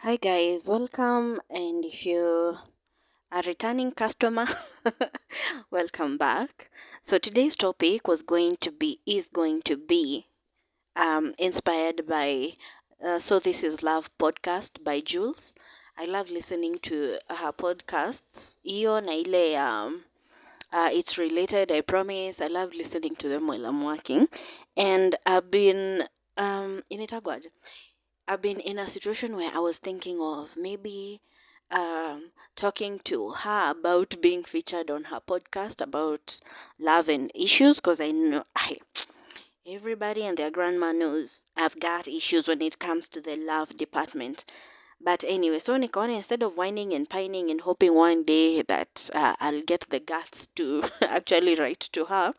Hi guys, welcome. And if you are returning customer, welcome back. So today's topic is going to be inspired by So This Is Love podcast by Jules. I love listening to her podcasts. Iyo na ile it's related, I promise. I love listening to them while I'm working. And initagwaje? I've been in a situation where I was thinking of maybe talking to her about being featured on her podcast about love and issues, because I know everybody and their grandma knows I've got issues when it comes to the love department. But anyway, so nikaona instead of whining and pining and hoping one day that I'll get the guts to actually write to her,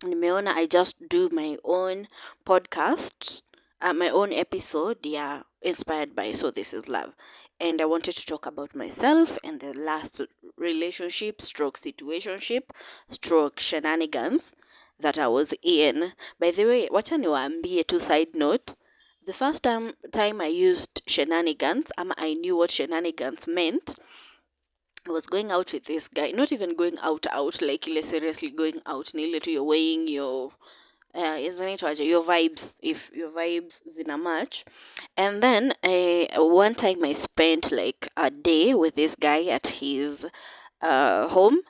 nimeona I just do my own podcast, my own episode, yeah, inspired by So This Is Love. And I wanted to talk about myself and the last relationship, stroke situationship, stroke shenanigans that I was in. By the way, wacha niwaambie tu side note. The first time I used shenanigans, I knew what shenanigans meant. I was going out with this guy, not even going out, like seriously going out. Nile to you're weighing your isn't it waje, your vibes, if your vibes zina match. And then one time I spent like a day with this guy at his home,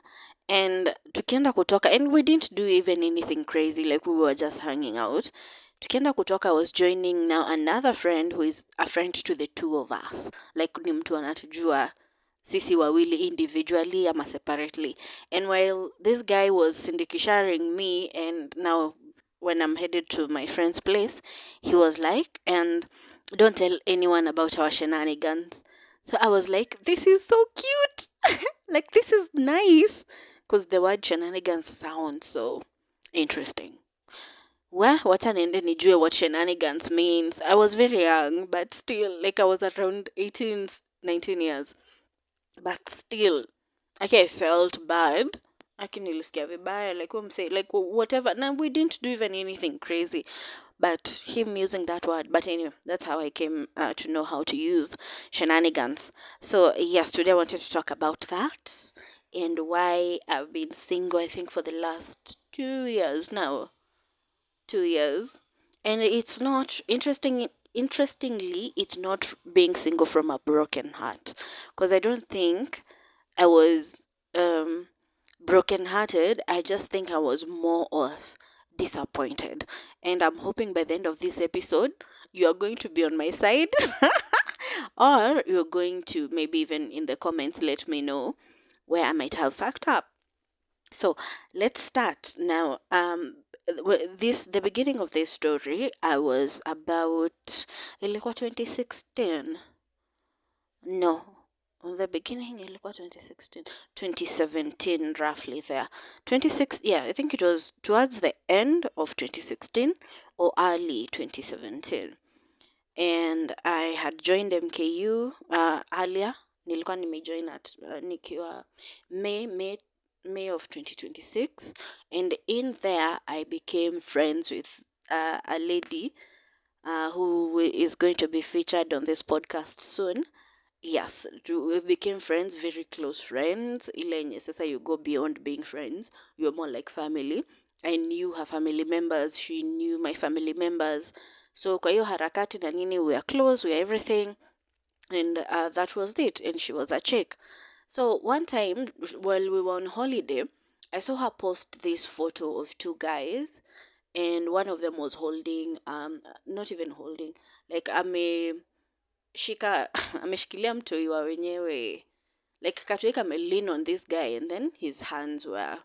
and tukienda kutoka, and we didn't do even anything crazy, like we were just hanging out. Tukienda kutoka, I was joining now another friend who is a friend to the two of us, like ni mtu anatujua sisi wawili individually ama separately. And while this guy was syndicisharing me, and now when I'm headed to my friend's place, he was like, and don't tell anyone about our shenanigans. So I was like, this is so cute. Like, this is nice. Because the word shenanigans sounds so interesting. Well, wacha niende nijue what shenanigans means. I was very young, but still, like I was around 18, 19 years. But still, okay, I felt bad. Nilisikia vibaya, like say, like whatever. Now we didn't do even anything crazy, but him using that word. But anyway, that's how I came to know how to use shenanigans. So yes, today I wanted to talk about that and why I've been single. I think for the last 2 years now, 2 years, and it's not interesting. Interestingly, it's not being single from a broken heart, because I don't think I was brokenhearted. I just think I was more of disappointed. And I'm hoping by the end of this episode, you are going to be on my side, or you're going to maybe even in the comments let me know where I might have fucked up. So let's start now. The beginning of this story, I was about ilikuwa 2016. No, the beginning ilikuwa 2016, 2017, roughly there. 26, yeah, I think it was towards the end of 2016 or early 2017. And I had joined MKU earlier. Nilikuwa nimejoin at nikiwa May of 2026, and in there I became friends with a lady who is going to be featured on this podcast soon. Yes, we became friends, very close friends. Ile yenye sasa you go beyond being friends, you're more like family. I knew her family members, she knew my family members. So kwa hiyo harakati na nini, we are close, we are everything. And that was it. And she was a chick. So one time while we were on holiday, I saw her post this photo of two guys, and one of them was holding, not even holding, like ameshikilia mtoi wa wenyewe, like katoi lean on this guy, and then his hands were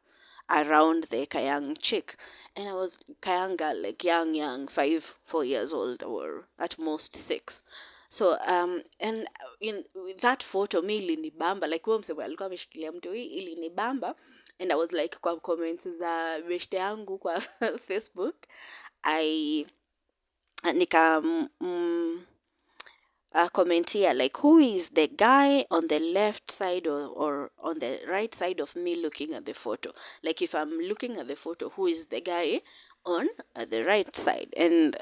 around the Kayang chick. And I was Kayang girl, like young 4 years old, or at most 6. So and in that photo mi ilinibamba, like huyo msemo alikuwa ameshikilia mtoi, ilinibamba. And I was like, kwa comments za beshte yangu kwa Facebook, I nika comment here, like, who is the guy on the left side, or on the right side of me looking at the photo? Like, if I'm looking at the photo, who is the guy on the right side? And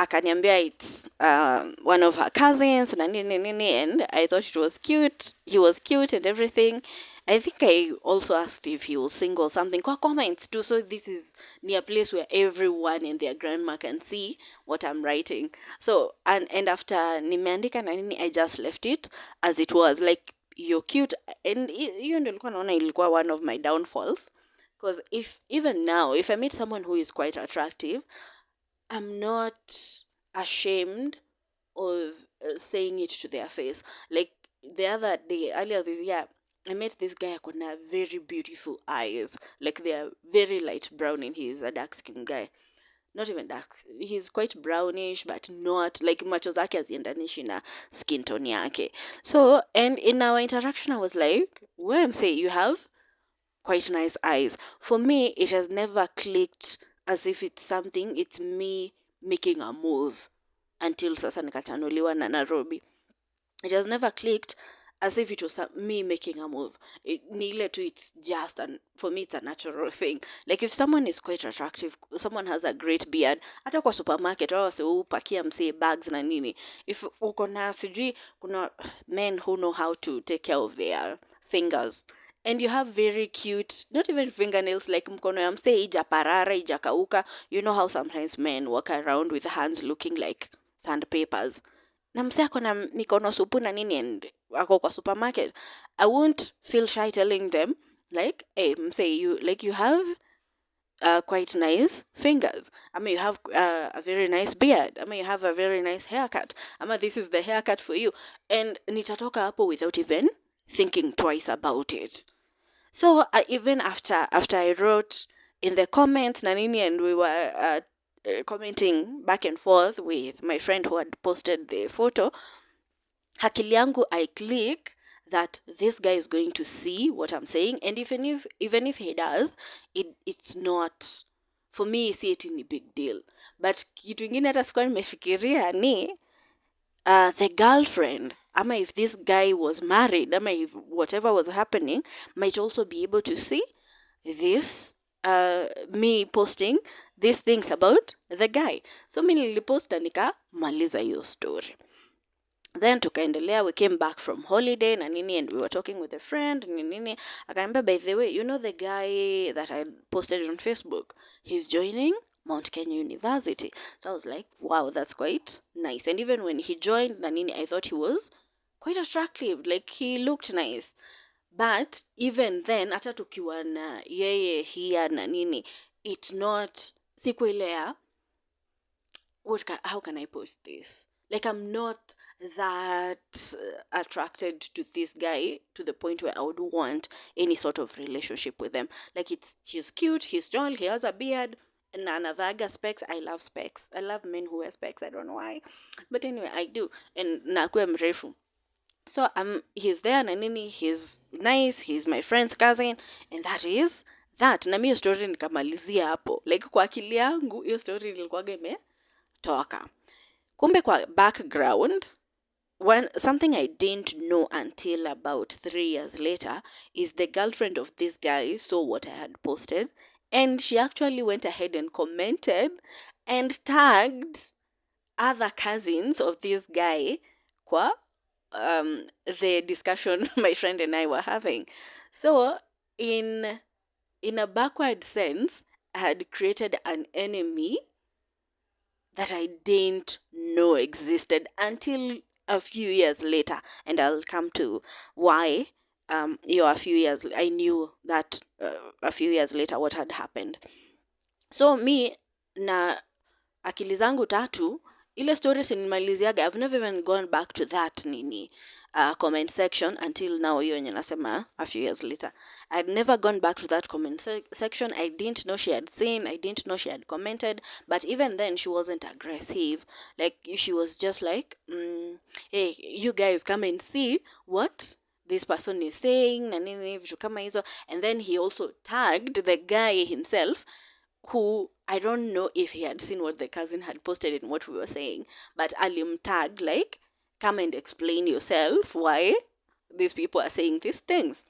akaniambia it's one of her cousins na nini nini, and I thought it was cute. He was cute and everything. I think I also asked if he was single, something kwa comments too. So this is near a place where everyone and their grandma can see what I'm writing. So and after nimeandika na nini, I just left it as it was, like you're cute. And hiyo ndio ilikuwa naona ilikuwa one of my downfalls, because if even now if I meet someone who is quite attractive, I'm not ashamed of saying it to their face. Like the other day, earlier this year, I met this guy akona very beautiful eyes. Like they are very light brown, and he's a dark skinned guy. Not even dark. He's quite brownish, but not like macho zake haziendanishi na skin tone yake. So, and in our interaction, I was like, "Well, I'm saying you have quite nice eyes." For me, it has never clicked as if it's something, it's me making a move until sasa nikachanuliwa na Nairobi. It has never clicked as if it was me making a move. Ni ile tu, it's just, and for me, it's a natural thing. Like if someone is quite attractive, someone has a great beard, hata kwa supermarket wao wase upakia msee bags na nini. If uko na sijui, kuna men who know how to take care of their fingers, and you have very cute, not even fingernails, like mkono ya msee ijaparara ijakauka. You know how sometimes men walk around with hands looking like sandpapers, na msee ako na mikono supu na nini, and ako kwa supermarket. I won't feel shy telling them like, hey msee, you like you have quite nice fingers. I mean, you have a very nice beard. I mean, you have a very nice haircut. I mean, this is the haircut for you. And nitatoka hapo without even thinking twice about it. So even after I wrote in the comments na nini, and we were commenting back and forth with my friend who had posted the photo, akili yangu I click that this guy is going to see what I'm saying, and even if he does, it's not, for me see it ni big deal. But kitu ingine hata sikuwa nimefikiria ni the girlfriend, ama if this guy was married, ama if whatever was happening might also be able to see this me posting these things about the guy. So mi nilipost na nikamaliza hiyo story. Then tukaendelea, we came back from holiday na nini, and we were talking with a friend nini. Akaniambia, by the way, you know the guy that I posted on Facebook, he's joining Mount Kenya University. So I was like, wow, that's quite nice. And even when he joined na nini, I thought he was quite attractive, like he looked nice. But even then, hata tukiwa na yeye here na nini, it's not siku ile ya how can I put this? Like I'm not that attracted to this guy to the point where I would want any sort of relationship with them. Like he's cute, he's tall, he has a beard, and anavaga specs. I love specs. I love men who wear specs. I don't know why, but anyway, I do. And nakuwe mrefu. So he's there na nini, he's nice, he's my friend's cousin, and that is that. Na mi story nikamalizia hapo. Like kwa akili yangu hiyo story ilikuwaga imetoka. Kumbe kwa background, something I didn't know until about 3 years later is the girlfriend of this guy saw what I had posted, and she actually went ahead and commented and tagged other cousins of this guy kwa the discussion my friend and I were having. So in a backward sense, I had created an enemy that I didn't know existed until a few years later, and I'll come to why. A few years I knew that a few years later what had happened. So me na akili zangu tatu, ile story sinimaliziaga. I've never even gone back to that nini comment section until now, hiyo yenye nasema a few years later. I'd never gone back to that comment section. I didn't know she had seen, I didn't know she had commented, but even then she wasn't aggressive. Like she was just like, hey, you guys come and see what this person is saying na nini vitu kama hizo. And then he also tagged the guy himself, who I don't know if he had seen what the cousin had posted and what we were saying, but alim tag like, come and explain yourself why these people are saying these things.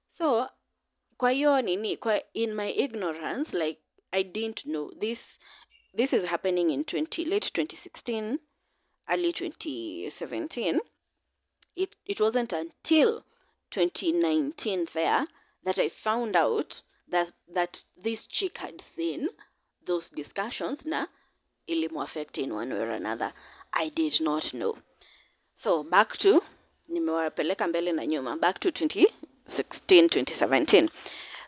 So kwa hiyo nini, in my ignorance, like I didn't know this. this is happening in late 2016, early 2017. It wasn't until 2019 there that I found out that this chick had seen those discussions na ilimuaffect in one way or another. I did not know. So back to, nimewapeleka mbele na nyuma, back to 2016, 2017.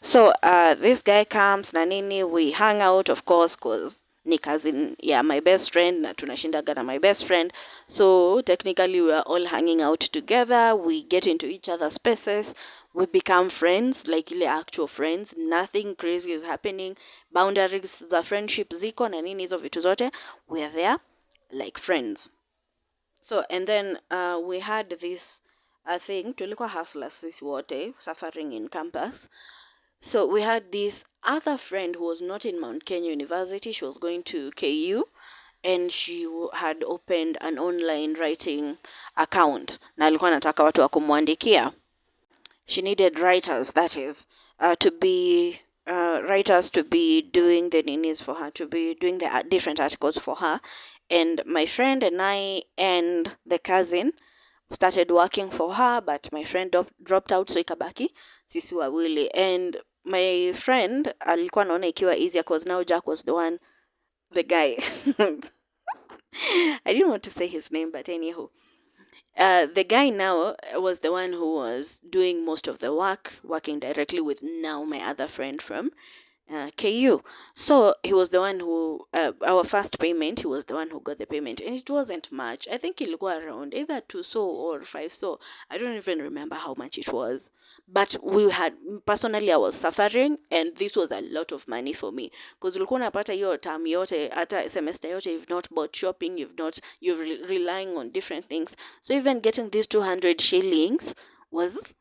So this guy comes na nini, we hang out, of course, cause ni cousin my best friend na tunashindaga na my best friend. So technically we are all hanging out together, we get into each other's spaces, we become friends, like ile actual friends, nothing crazy is happening, boundaries za friendship ziko na nini hizo vitu zote, we are there like friends. So and then we had this thing, tulikuwa hustlers sisi wote, suffering in campus. So we had this other friend who was not in Mount Kenya University. She was going to KU, and she had opened an online writing account. Na alikuwa anataka watu wa kumwandikia. She needed writers, that is, to be writers to be doing the ninis for her, to be doing the different articles for her. And my friend and I and the cousin started working for her, but my friend dropped out, so ikabaki sisi wawili. And my friend alikuwa anaona ikiwa easier cause now Jack was the guy. I didn't want to say his name, but anyhow, the guy now was the one who was doing most of the work, working directly with now my other friend from KU. So he was the one who, our first payment, he was the one who got the payment. And it wasn't much. I think it'll go around either 2 so or 5 so. I don't even remember how much it was. But personally, I was suffering, and this was a lot of money for me. Because ulikuwa unapata hiyo term yote, hata semester yote, you've not bought shopping, you're relying on different things. So even getting these 200 shillings was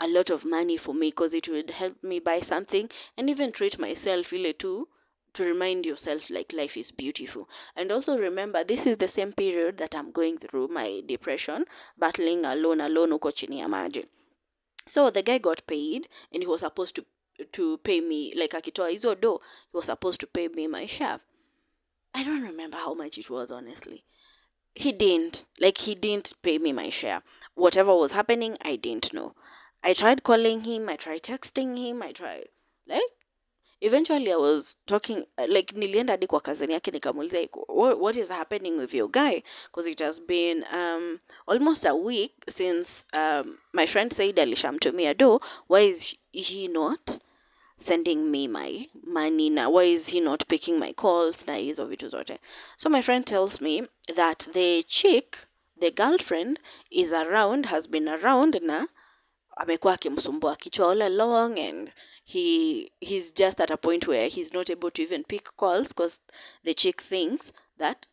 a lot of money for me, because it would help me buy something and even treat myself ile too, to remind yourself like life is beautiful. And also remember, this is the same period that I'm going through my depression, battling alone uko chini ya maji. So the guy got paid, and he was supposed to pay me, like akitoa hizo do, he was supposed to pay me my share. I don't remember how much it was, honestly. He didn't pay me my share. Whatever was happening, I didn't know. I tried calling him, I tried texting him, like, eventually I was talking, like nilienda hadi kwa cousin yake nikamuuliza, like, what is happening with your guy, because it has been almost a week since my friend said alishamtumia do. Why is he not sending me my money now? Why is he not picking my calls na hizo vitu zote? So my friend tells me that the girlfriend has been around na amekuwa akimsumbua kichwa all along, and he's just at a point where he's not able to even pick calls because the chick thinks that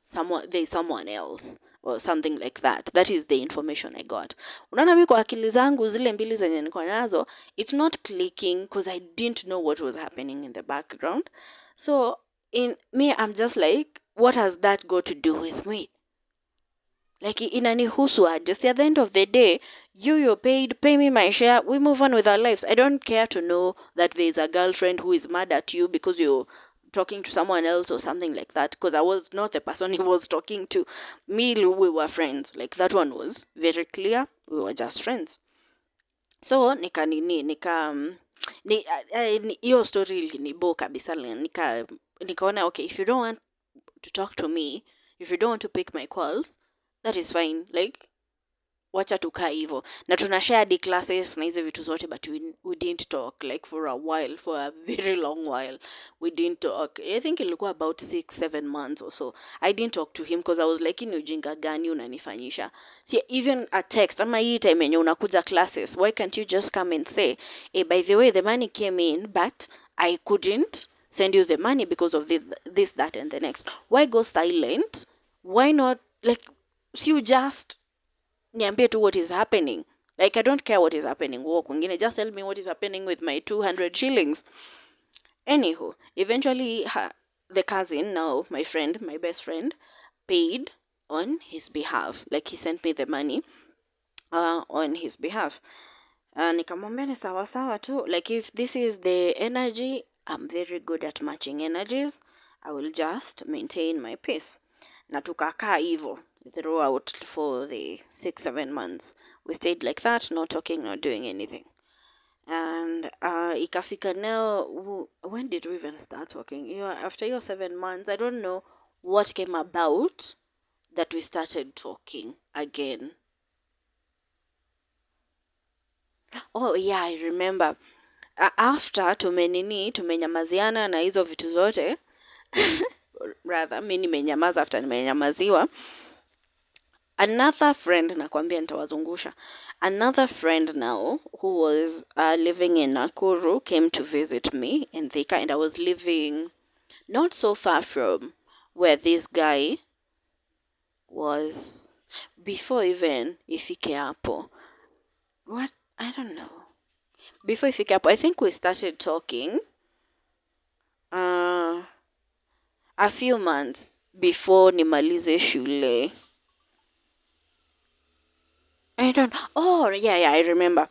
there's someone else or something like that. That is the information I got. Unaona, mimi kwa akili zangu zile mbili zenye niko nazo, it's not clicking because I didn't know what was happening in the background. So in me, I'm just like, what has that got to do with me? Like, inanihusu aje? See, at the end of the day, you're paid, pay me my share, we move on with our lives. I don't care to know that there's a girlfriend who is mad at you because you're talking to someone else or something like that, because I was not the person he was talking to. Me, we were friends. Like, that one was very clear. We were just friends. So hiyo story ilinibo kabisa. Nikaona, okay, if you don't want to talk to me, if you don't want to pick my calls, that is fine. Like, wacha tukaa hivyo, na tunashare hadi classes na hizo vitu zote, but we didn't talk like for a while, for a very long while. We didn't talk. I think ilikuwa about 6-7 months or so. I didn't talk to him because I was like, ni ujinga gani unanifanyisha? See, even a text, ama hii time yenye unakuja classes, why can't you just come and say, hey, by the way, the money came in, but I couldn't send you the money because of this, that, and the next. Why go silent? Why not, like, you just niambie tu what is happening. Like, I don't care what is happening walk wengine, just tell me what is happening with my 200 shillings. Anywho, eventually the cousin, now my friend, my best friend, paid on his behalf. Like, he sent me the money on his behalf. Nikamwambia ni sawa sawa tu. Like, if this is the energy, I'm very good at matching energies. I will just maintain my pace. Na tukakaa hivyo throughout for the 6 7 months. We stayed like that, not talking, not doing anything. And ikafika now, when did we even start talking? After your 7 months, I don't know what came about that we started talking again. Oh yeah, I remember. After tumenyamaziana na hizo vitu zote, rather mi nimenyamaza after nimenyamaziwa, another friend, nakwambia nitawazungusha, another friend now who was living in Nakuru came to visit me in Thika, and I was living not so far from where this guy was before even ifike hapo. What? I don't know. Before ifike hapo, I think we started talking uh, a few months before nimalize shule. I don't. Oh, yeah, yeah, I remember.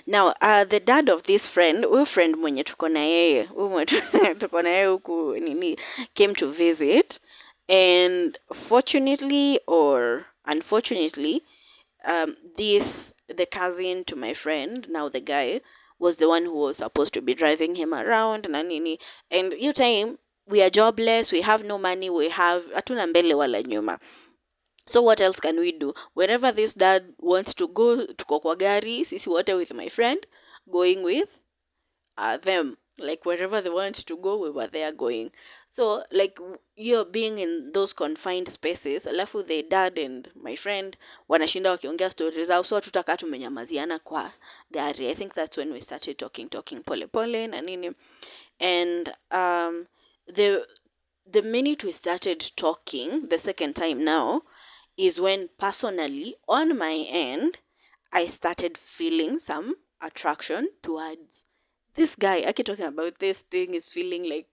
Now, the dad of this friend, huyu friend mwenye tuko na yeye, huyu mwenye tuko na yeye huku nini, came to visit, and fortunately or unfortunately, the cousin to my friend, now the guy, was the one who was supposed to be driving him around na nini, and you time we are jobless, we have no money, we have hatuna mbele wala nyuma. So what else can we do? Wherever this dad wants to go, tuko kwa gari, sisi wote with my friend, going with them. Like wherever they want to go, we were there going. So like you're being in those confined spaces, alafu the dad and my friend wanashinda wakiongea stories zao, so tutakaa tumenyamaziana kwa gari. I think that's when we started talking pole pole na nini. And the minute we started talking the second time now is when personally on my end I started feeling some attraction towards this guy. I keep talking about this thing is feeling like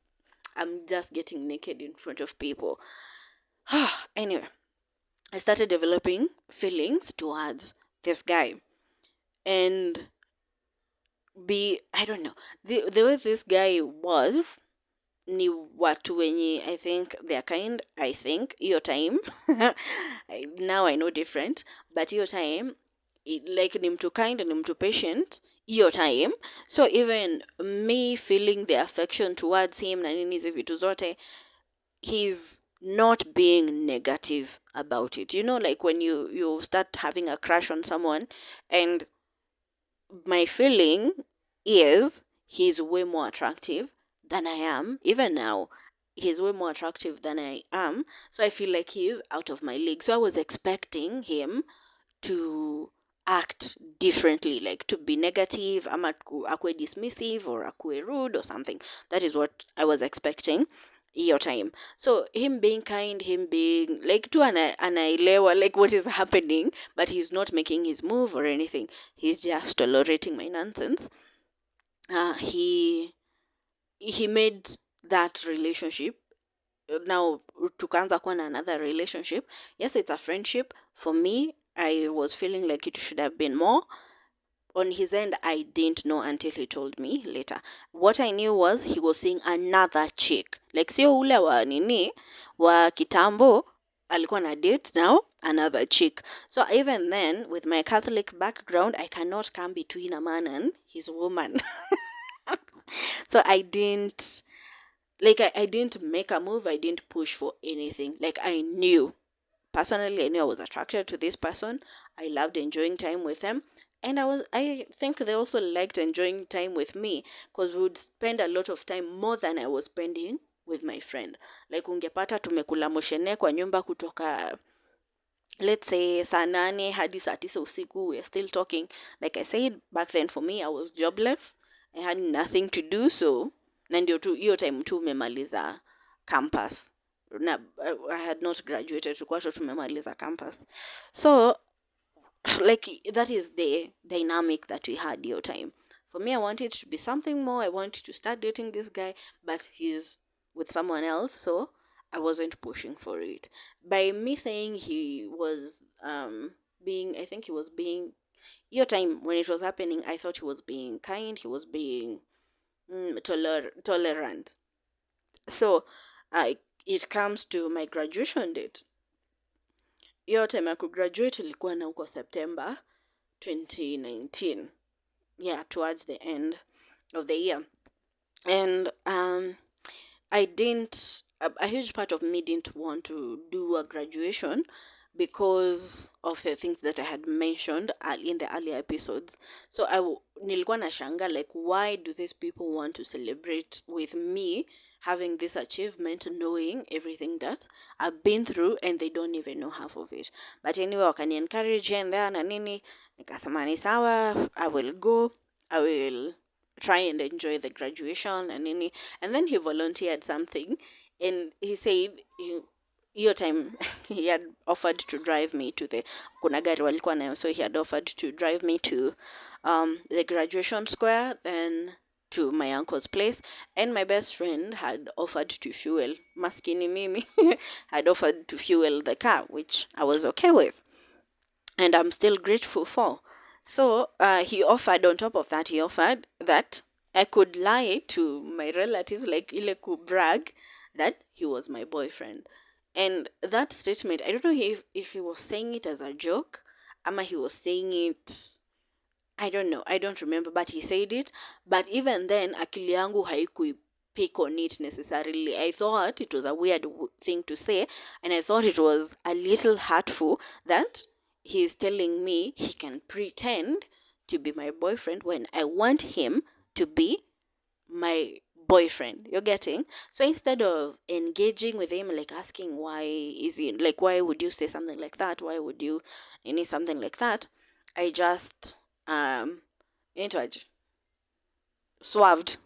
I'm just getting naked in front of people. Anyway, I started developing feelings towards this guy. And I don't know, the way this guy was, ni watu wenye I think they are kind. I think hiyo time now I know different, but hiyo time like ni mtu kind, ni mtu patient hiyo time. So even me feeling the affection towards him na nini hizi vitu zote, he's not being negative about it. You know, like when you start having a crush on someone, and my feeling is he's way more attractive than I am. Even now, he's way more attractive than I am. So I feel like he's out of my league. So I was expecting him to act differently, like to be negative, ama akwe dismissive or akwe rude or something. That is what I was expecting your time. So him being kind, him being like tu anaelewa like what is happening, but he's not making his move or anything. He's just tolerating my nonsense. He made that relationship, now tukaanza kuwa na another relationship. Yes, it's a friendship. For me, I was feeling like it should have been more. On his end, I didn't know until he told me later. What I knew was he was seeing another chick, like sio ule wa nini wa kitambo, alikuwa na date now another chick. So even then, with my Catholic background, I cannot come between a man and his woman. So I didn't, like I didn't make a move, I didn't push for anything. Like I knew, personally I knew I was attracted to this person. I loved enjoying time with them, and I think they also liked enjoying time with me, because we would spend a lot of time more than I was spending with my friend. Like ungepata tumekula moshene kwa nyumba kutoka, let's say saa 8 hadi saa 9 usiku, we're still talking. Like I said, back then for me I was jobless, I had nothing to do. So na ndio tu hiyo time tu umemaliza campus, na I had not graduated, tulikuwa tu tumemaliza campus. So like that is the dynamic that we had your time. For me, I wanted to be something more. I wanted to start dating this guy, but he's with someone else, so I wasn't pushing for it. By me saying he was being, I think he was being, your time when it was happening, I thought he was being kind, he was being tolerant. So it comes to my graduation date, hiyo time ya kugraduate ilikuwa na huko September 2019, yeah, towards the end of the year. And I didn't, a huge part of me didn't want to do a graduation because of the things that I had mentioned in the earlier episodes. So nilikuwa nashanga, like, why do these people want to celebrate with me having this achievement, knowing everything that I've been through, and they don't even know half of it. But anyway, wakani encourage here and there na nini, nikasema ni sawa, I will go, I will try and enjoy the graduation and nini. And then he volunteered something, and he said your time he had offered to drive me to the kuna gari walikuwa nayo, so he had offered to drive me to the graduation square, then to my uncle's place, and my best friend had offered to fuel, maskini mimi, had offered to fuel the car, which I was okay with, and I'm still grateful for. So he offered, on top of that, he offered that I could lie to my relatives, like ile ku brag that he was my boyfriend. And that statement, I don't know if he was saying it as a joke, ama he was saying it, I don't know, I don't remember, but he said it. But even then, akili yangu haikui pick on it necessarily. I thought it was a weird thing to say, and I thought it was a little hurtful that he's telling me he can pretend to be my boyfriend when I want him to be my boyfriend. You're getting? So instead of engaging with him, like asking why is he, like, why would you say something like that, why would you need something like that, I just inaitwaje, swerved,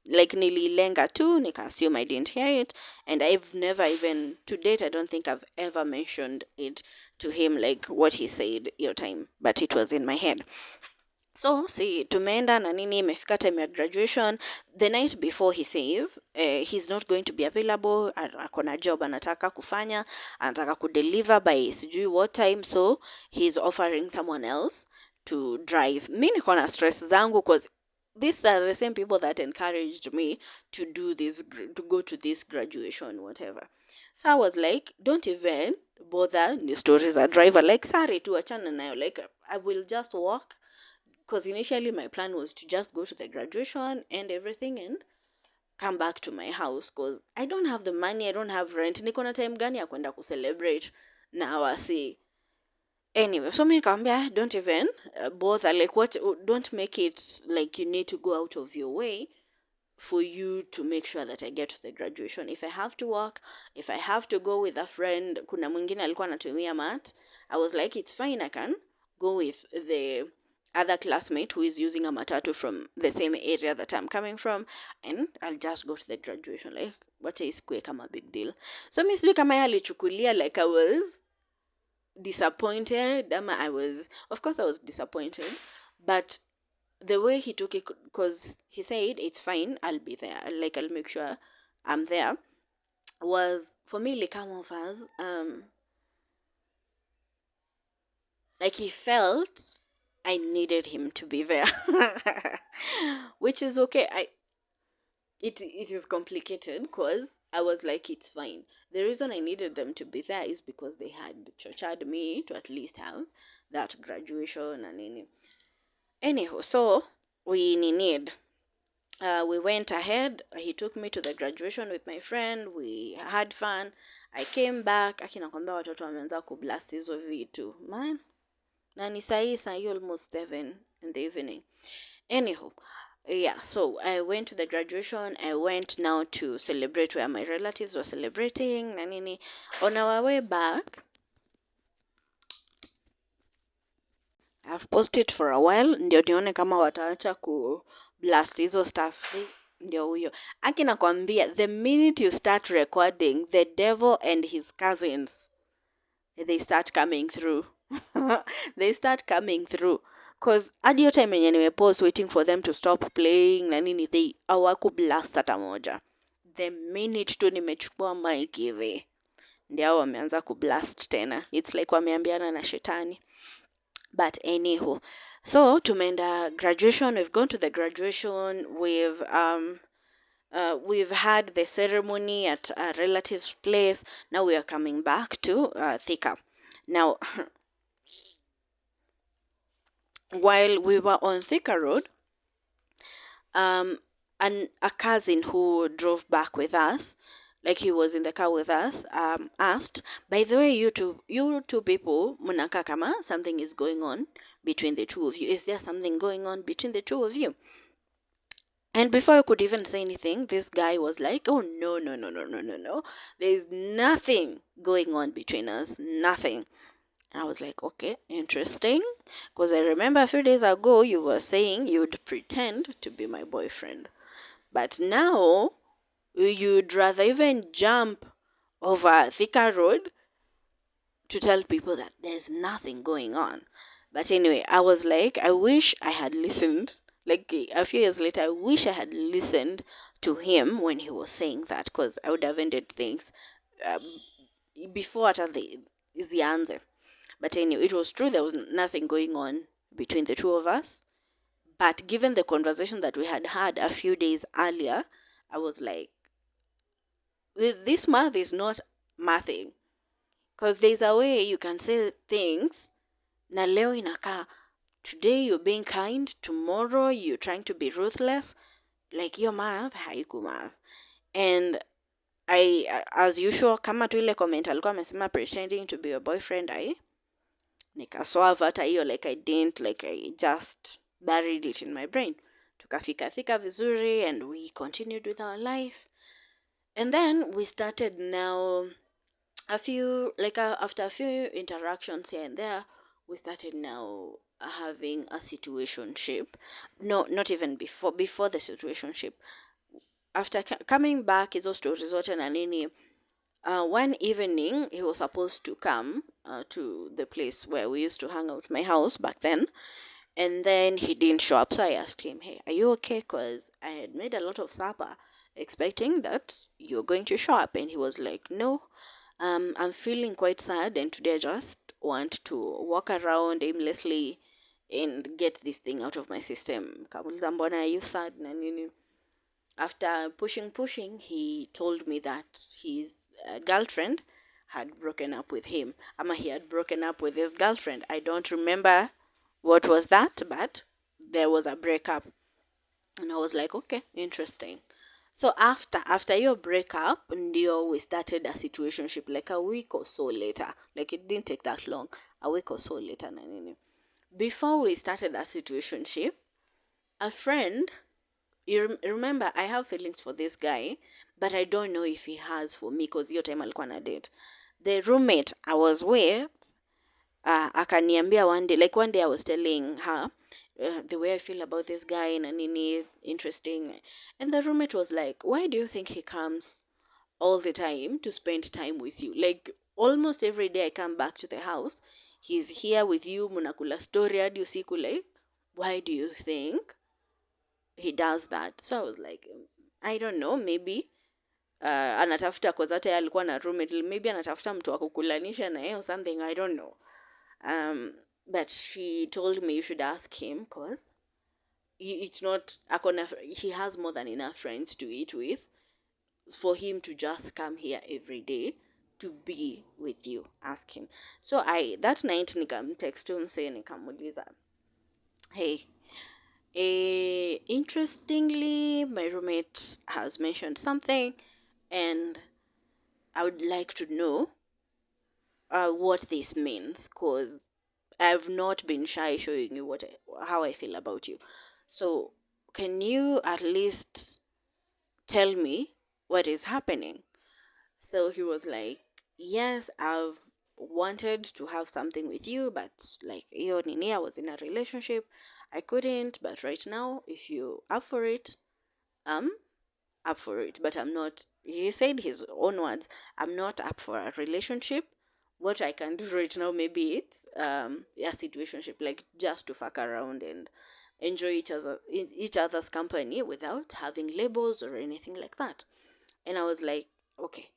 like nililenga tu, nika assume I didn't hear it, and I've never, even to date, I don't think I've ever mentioned it to him, like what he said your time, but it was in my head. So si tumeenda na nini, imefika time ya graduation. The night before, he says he's not going to be available, ako na job anataka kufanya, anataka kudeliver by sijui what time, so he's offering someone else to drive. Mi niko na stress zangu, because these are the same people that encouraged me to do this, to go to this graduation, whatever. So I was like, don't even bother ni stories a driver, like sare tu achana nayo, like I will just walk, because initially my plan was to just go to the graduation and everything and come back to my house, because I don't have the money, I don't have rent, niko na time gani ya kwenda kucelebrate na wasi. Anyway, so mi nikamwambia, don't even bother, like what, don't make it like you need to go out of your way for you to make sure that I get to the graduation. If I have to work, if I have to go with a friend, kuna mwingine alikuwa anatumia mat, I was like, it's fine, I can go with the other classmate who is using a matatu from the same area that I'm coming from, and I'll just go to the graduation, like wacha isikue kama big deal. So mi sijui kama yeye alichukulia like I was disappointed, ama I was, of course I was disappointed, but the way he took it, because he said it's fine, I'll be there, like I'll make sure I'm there, was for me like come off as like he felt I needed him to be there. Which is okay. It is complicated, because I was like, it's fine. The reason I needed them to be there is because they had chochad me to at least have that graduation and any. Anyhow, so we need. We went ahead. He took me to the graduation with my friend. We had fun. I came back. Akinakwambia watoto wameanza kublast hizo vitu. Man, na ni saa hii almost 7 in the evening. Anyhow, yeah, so I went to the graduation. I went now to celebrate where my relatives were celebrating na nini. On our way back, I've posted for a while, ndio nione kama wataacha ku blast hizo stuff. Ndio huyo. Aki nakwambia, the minute you start recording, the devil and his cousins, they start coming through. They start coming through. Cause hadi hiyo time yenye nimepost waiting for them to stop playing na nini, they hawaku blast hata moja. The minute tu nimechukua mic hivi, ndio wameanza ku blast tena. It's like wameambiana na shetani. But anywho, so tumeenda graduation, we've gone to the graduation, we've We've had the ceremony at a relative's place. Now we are coming back to Thika. Now, while we were on Thika Road, um, a cousin who drove back with us, like he was in the car with us, asked, "By the way, you two people, munaka kama something is going on between the two of you. Is there something going on between the two of you?" And before I could even say anything, this guy was like, "Oh, no, no, no, no, no, no, no. There's nothing going on between us. Nothing." And I was like, "Okay, interesting." Because I remember a few days ago, you were saying you'd pretend to be my boyfriend. But now, you'd rather even jump over Thika Road to tell people that there's nothing going on. But anyway, I was like, I wish I had listened. Like a few years later, I wish I had listened to him when he was saying that, because I would have ended things um, before utter the is the answer. But anyway, it was true. There was nothing going on between the two of us. But given the conversation that we had had a few days earlier, I was like, this math is not mathing. Because there's a way you can say things na leo inakaa, today you're being kind, tomorrow you're trying to be ruthless. Like your math haiku math. And as usual, kama tu ile comment alikuwa amesema pretending to be your boyfriend, I nikasolve hata hiyo, like I didn't, like I just buried it in my brain. Tukafika thika vizuri and we continued with our life. And then we started now a few, like after a few interactions here and there, we started now having a situationship. No, not even before the situationship. After coming back hizo stories zote na nini, one evening he was supposed to come to the place where we used to hang out, my house back then. And then he didn't show up. So I asked him, "Hey, are you okay? Because I had made a lot of supper expecting that you're going to show up." And he was like, "No, I'm feeling quite sad. And today I just want to walk around aimlessly and get this thing out of my system." Kamuliza, "Mbona are you sad na nini?" After pushing, he told me that his girlfriend had broken up with him. Ama he had broken up with his girlfriend. I don't remember what was that, but there was a breakup. And I was like, okay, interesting. So after your breakup, ndio we started a situationship like a week or so later. Like it didn't take that long. A week or so later na nini. Before we started that situationship, a friend, remember, I have feelings for this guy, but I don't know if he has for me because your time alikuwa na date. The roommate I was with, akaniambia one day I was telling her the way I feel about this guy na nini, interesting. And the roommate was like, "Why do you think he comes all the time to spend time with you? Like almost every day I come back to the house, he's here with you, munakula story hadi usiku. Like, why do you think he does that?" So I was like, I don't know, maybe anatafuta, cause hata yeye alikuwa na roommate, maybe anatafuta mtu wa kukulanisha na yeye or something, I don't know. But she told me you should ask him because it's not he has more than enough friends to eat with for him to just come here every day to be with you. Ask him. So I that night nikamtext him say, nikamuuliza, "Hey, interestingly, my roommate has mentioned something, and I would like to know what this means, because I've not been shy showing you how I feel about you. So can you at least tell me what is happening?" So he was like, "Yes, I've wanted to have something with you, but like hiyo nini, I was in a relationship. I couldn't, but right now, if you up for it, I'm up for it. But I'm not," he said his own words, "I'm not up for a relationship. What I can do right now, maybe it's a situationship, like just to fuck around and enjoy each other's company without having labels or anything like that." And I was like, okay,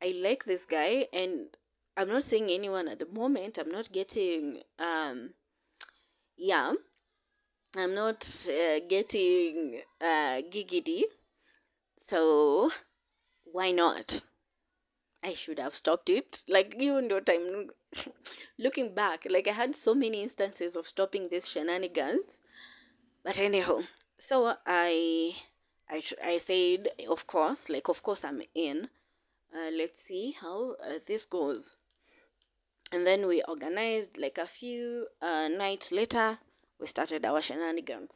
I like this guy, and I'm not seeing anyone at the moment. I'm not getting yeah, I'm not getting giggity. So why not? I should have stopped it. Like, even though time looking back, like I had so many instances of stopping these shenanigans. But anyhow, so I said, of course, like of course I'm in. Let's see how this goes. And then we organized, like a few nights later, we started our shenanigans,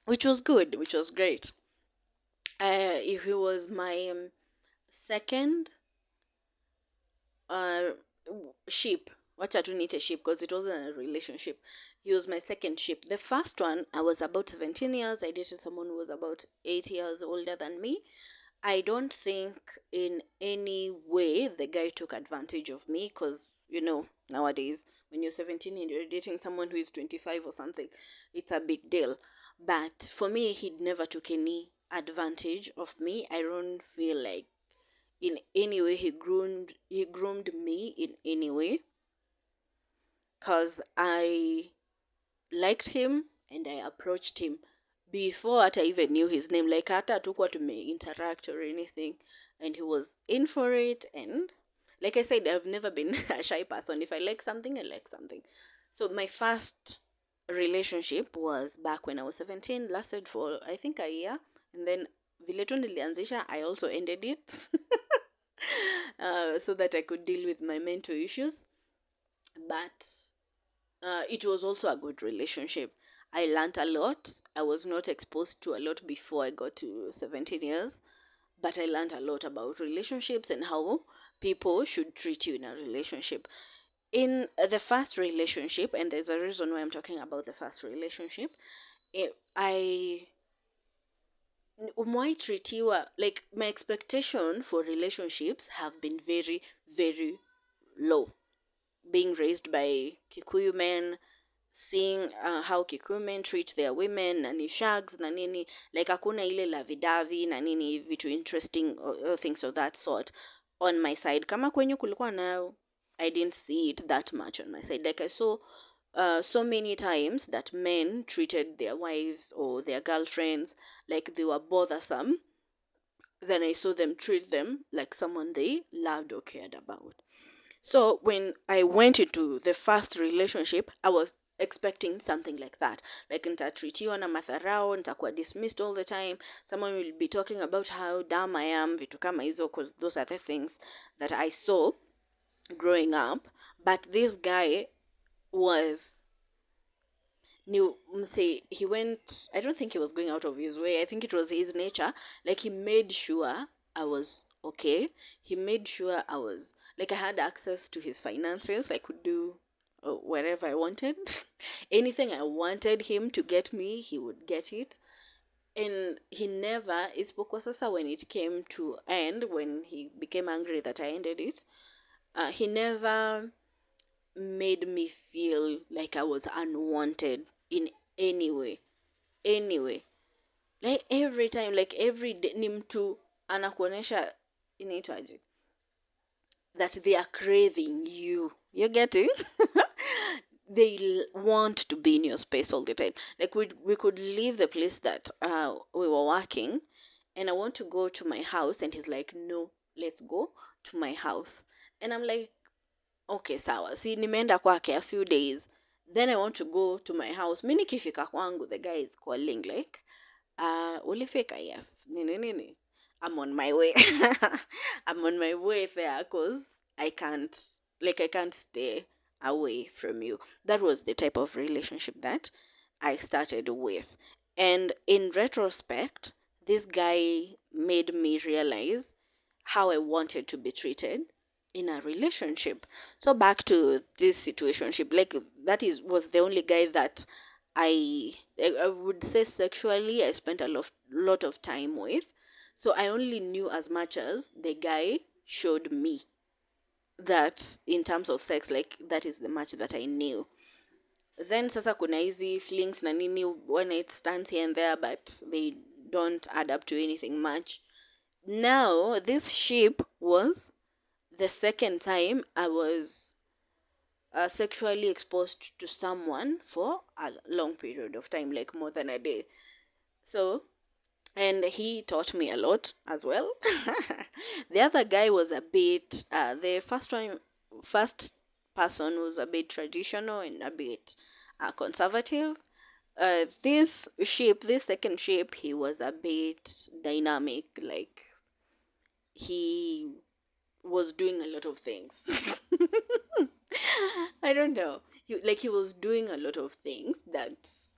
which was good, which was great. If it was my second uh ship, what I do need a ship because it wasn't a relationship. He was my second ship. The first one, I was about 17 years. I dated someone who was about 8 years older than me. I don't think in any way the guy took advantage of me, because nowadays when you're 17 and you're dating someone who is 25 or something, it's a big deal. But for me, he never took any advantage of me. I don't feel like in any way he groomed me in any way, because I liked him and I approached him before hata I even knew his name. Like hata hatukuwa interact or anything, and he was in for it. And like I said, I've never been a shy person. If I like something, I like something. So my first relationship was back when I was 17, lasted for I think a year, and then vile tu nilianzisha, I also ended it. So that I could deal with my mental issues. But it was also a good relationship. I learned a lot. I was not exposed to a lot before I got to 17 years, but I learned a lot about relationships and how people should treat you in a relationship. In the first relationship, and there's a reason why I'm talking about the first relationship, I umewahi like my expectation for relationships have been very, very low. Being raised by Kikuyu men, seeing how Kikuyu men treat their women, na ni shags na nini, like hakuna ile lavidavi na nini, vitu interesting or things of that sort on my side. Kama kwenyu kulikuwa nayo, I didn't see it that much on my side. Like I saw so many times that men treated their wives or their girlfriends like they were bothersome. Then I saw them treat them like someone they loved or cared about. So when I went into the first relationship, I was expecting something like that. Like nitatritiwa na matharao, nitakuwa dismissed all the time. Someone will be talking about how dumb I am, vitu kama hizo, because those are the things that I saw growing up. But this guy was new. Say he went. I don't think he was going out of his way. I think it was his nature. Like he made sure I was okay. He made sure I was like I had access to his finances. I could do whatever I wanted. Anything I wanted him to get me, he would get it. And he never, isipokuwa sasa when it came to end, when he became angry that I ended it, he never made me feel like I was unwanted in any way. Anyway, like every time, like every day, ni mtu anakuonesha inaitwaje, that they are craving you. You're getting? They want to be in your space all the time. Like we could leave the place that we were working, and I want to go to my house, and he's like, no, let's go to my house. And I'm like, okay, sawa, si nimeenda kwake a few days, then I want to go to my house. Mi nikifika kwangu, the guy is calling like, ulifika? Yes, nini nini, I'm on my way. I'm on my way there because I can't stay away from you. That was the type of relationship that I started with. And in retrospect, this guy made me realize how I wanted to be treated in a relationship. So back to this situationship, like that is was the only guy that I would say sexually I spent a lot of time with. So I only knew as much as the guy showed me, that in terms of sex, like that is the much that I knew. Then sasa kuna hizi flings na nini, one night stands here and there, but they don't add up to anything much. Now this ship was the second time I was sexually exposed to someone for a long period of time, like more than a day. So, and he taught me a lot as well. The other guy was a bit, the first person was a bit traditional and a bit conservative. This second shape, he was a bit dynamic, like he was doing a lot of things. I don't know. He was doing a lot of things that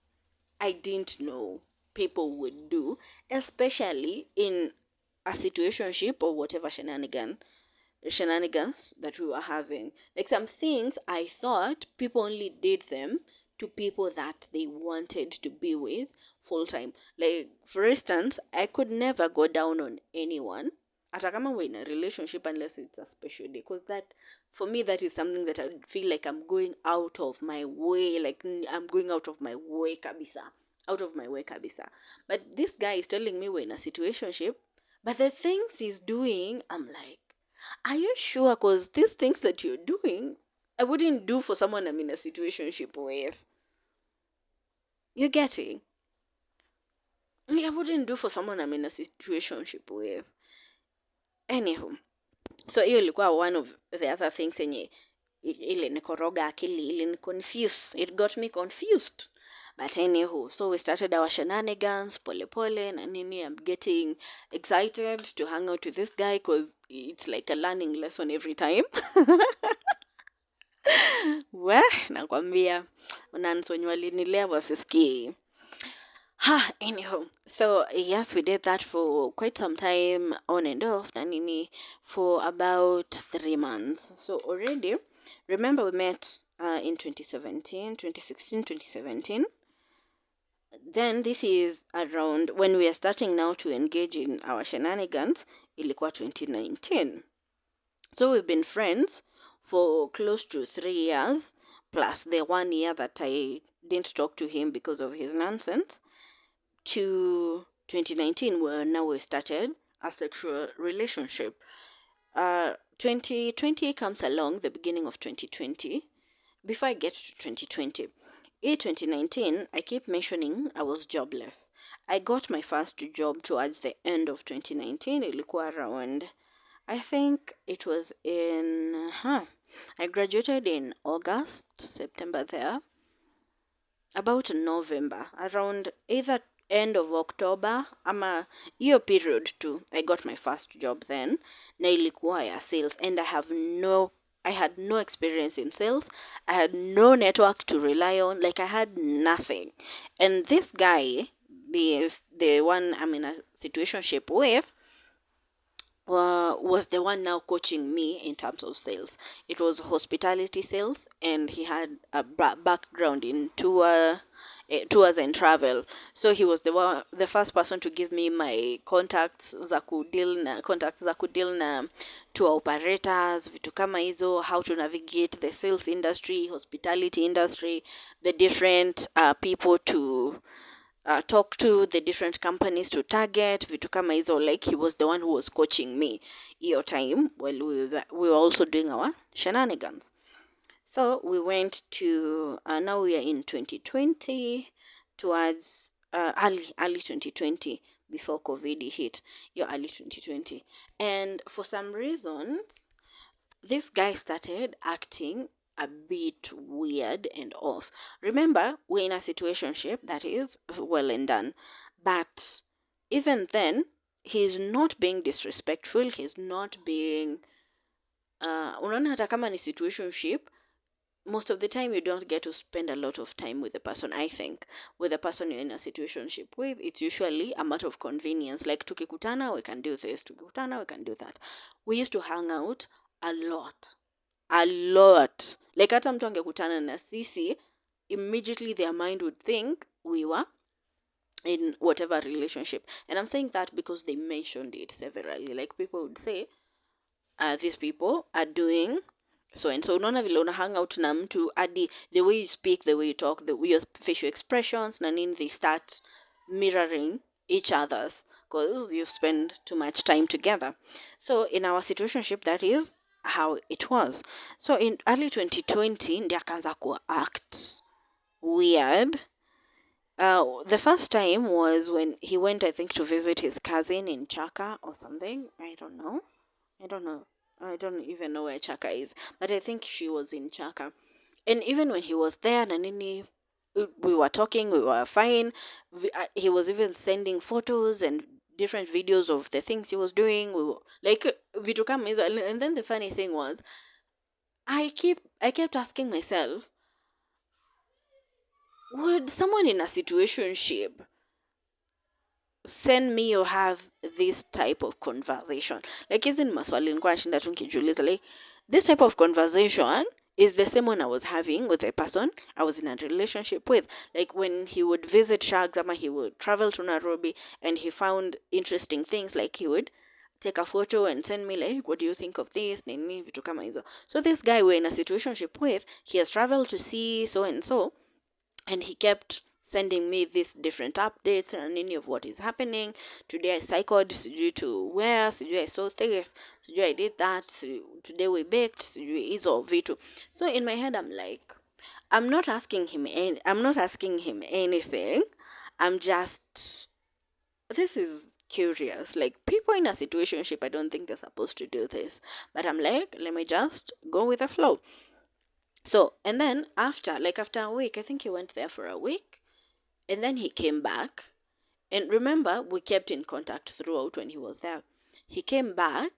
I didn't know people would do, especially in a situationship or whatever shenanigans that we were having. Like some things I thought people only did them to people that they wanted to be with full time. Like for instance, I could never go down on anyone hata kama we're in a relationship unless it's a special day, because that for me that is something that I feel like I'm going out of my way, like I'm going out of my way kabisa, out of my way kabisa. But this guy is telling me we're in a situationship, but the things he's doing, I'm like, are you sure? Because these things that you're doing, I wouldn't do for someone I'm in a situationship with. You're getting? I wouldn't do for someone I'm in a situationship with. Anywho, so hiyo ilikuwa one of the other things yenye ile nikoroga akili, ile ni confused. It got me confused. But anywho, so we started our shenanigans, pole pole, na nini. I'm getting excited to hang out with this guy because it's like a learning lesson every time. We nakwambia unansonyi walinilea wasisikii. Anyhow, so yes, we did that for quite some time, on and off, na nini, for about 3 months. So already, remember we met in 2017, 2016, 2017. Then this is around when we are starting now to engage in our shenanigans, ilikuwa 2019. So we've been friends for close to 3 years, plus the 1 year that I didn't talk to him because of his nonsense, to 2019, where now we started a sexual relationship. 2020 comes along, the beginning of 2020. Before I get to 2020, in 2019, I keep mentioning I was jobless. I got my first job towards the end of 2019. Ilikuwa around, I think it was I graduated in August, September there. About November, around either end of October ama hiyo period too, I got my first job then, na ilikuwa ya sales, and I had no experience in sales. I had no network to rely on, like I had nothing. And this guy, the one I'm in a situationship with, was the one now coaching me in terms of sales. It was hospitality sales, and he had a background in tours and travel. So he was the first person to give me my contacts za kudeal na tour operators, vitu kama hizo, how to navigate the sales industry, hospitality industry, the different people to talk to, the different companies to target, vitu kama hizo. Like he was the one who was coaching me hiyo time while we were also doing our shenanigans. So we went to, now we are in 2020, towards early 2020, before COVID hit, early 2020. And for some reasons, this guy started acting a bit weird and off. Remember, we're in a situationship, that is well and done. But even then, he's not being disrespectful. He's not being, unaona hata kama ni situationship, most of the time you don't get to spend a lot of time with the person. I think with the person you're in a situationship with, it's usually a matter of convenience. Like tukikutana, we can do this. Tukikutana, we can do that. We used to hang out a lot. Like hata mtu angekutana na sisi, immediately their mind would think we were in whatever relationship. And I'm saying that because they mentioned it severally. Like people would say, these people are doing so and so. Unaona vile una hang out na mtu hadi the way you speak, the way you talk, the way your facial expressions na nini, they start mirroring each other's because you've spent too much time together. So in our situationship, that is how it was. So in early 2020 ndi akaanza ku act weird, The first time was when he went, I think, to visit his cousin in Chaka or something. I don't know. I don't know. I don't even know where Chaka is, but I think she was in Chaka. And even when he was there, Nanini, we were talking, we were fine. He was even sending photos and different videos of the things he was doing. We were like, vitu kama hizo. And then the funny thing was, I kept asking myself, would someone in a situationship send me or have this type of conversation? Like, isn't maswali nilikuwa nashinda tu nikijiuliza, like, this type of conversation is the same one I was having with a person I was in a relationship with. Like when he would visit Shags, ama he would travel to Nairobi and he found interesting things, like he would take a photo and send me like, what do you think of this? Nini, vitu kama hizo. So this guy we're in a situationship with, he has traveled to see so and so, and he kept sending me these different updates and any of what is happening. Today I cycled sijui to where, sijui I saw this, sijui I did that, today we baked, sijui hizo vitu. So in my head I'm like, I'm not asking him anything. I'm just, this is curious. Like people in a situationship, I don't think they're supposed to do this, but I'm like, let me just go with the flow. So, and then after a week, I think he went there for a week, and then he came back. And remember, we kept in contact throughout when he was there. He came back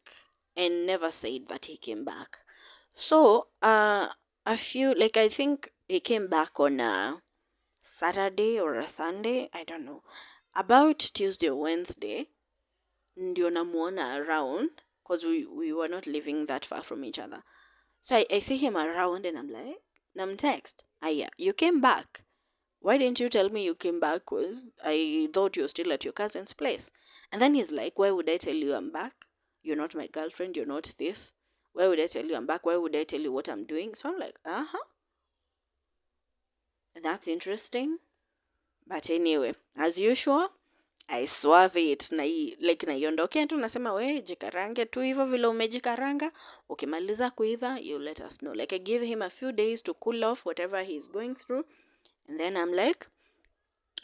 and never said that he came back. So, I think he came back on a Saturday or a Sunday, I don't know. About Tuesday or Wednesday, ndio namuona around, because we were not living that far from each other. So I see him around and I'm like, text, Aya, you came back. Why didn't you tell me you came back? Because I thought you were still at your cousin's place. And then he's like, why would I tell you I'm back? You're not my girlfriend. You're not this. Why would I tell you I'm back? Why would I tell you what I'm doing? So I'm like, that's interesting. But anyway, as usual, I swerve it naiondokea tu nasema we jikarange tu hivyo vile umejikaranga, ukimaliza kuiva you let us know. Like I give him a few days to cool off whatever he's going through, and then I'm like,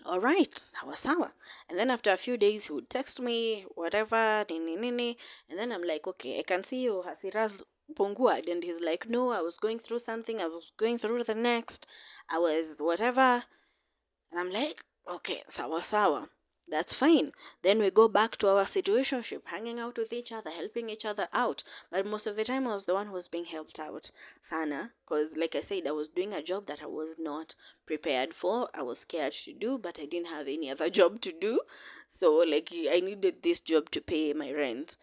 all right, sawa sawa. And then after a few days he would text me whatever nini nini, and then I'm like, okay, I can see you hasira's punguad. And he's like, no, I was going through something, I was going through the next, I was whatever. And I'm like, okay, sawa sawa. That's fine. Then we go back to our situationship, hanging out with each other, helping each other out. But most of the time, I was the one who was being helped out. Sana. Because, like I said, I was doing a job that I was not prepared for. I was scared to do, but I didn't have any other job to do. So, like, I needed this job to pay my rent.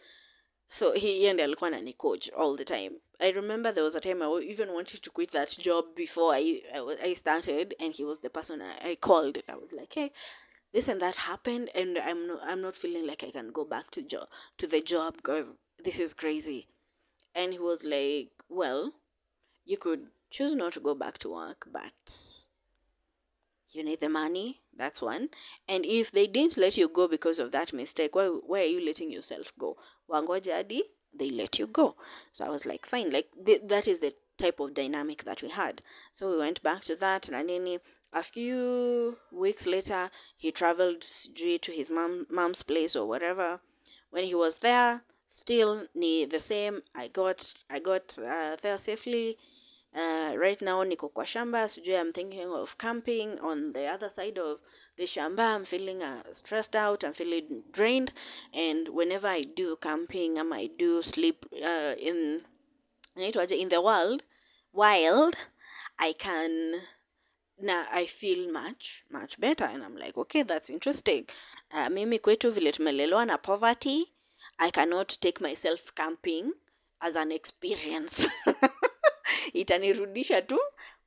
So he and alikuwa anani coach all the time. I remember there was a time even wanted to quit that job before I started, and he was the person I called. I was like, hey, this and that happened, and I'm not feeling like I can go back to the job because this is crazy. And he was like, well, you could choose not to go back to work, but you need the money. That's one. And if they didn't let you go because of that mistake, why are you letting yourself go? Wangoja hadi they let you go. So I was like, fine. Like that is the type of dynamic that we had. So we went back to that. Nanini. A few weeks later, he traveled to his mom's place or whatever. When he was there, still the same. I got there safely. Right now niko kwa shamba, sijui I'm thinking of camping on the other side of the shamba. I'm feeling stressed out, I'm feeling drained, and whenever I do camping, I do sleep in the wild, I can now I feel much better. And I'm like, okay, that's interesting. Mimi kwetu vile tumelelewa na poverty, I cannot take myself camping as an experience. Itanirudisha tu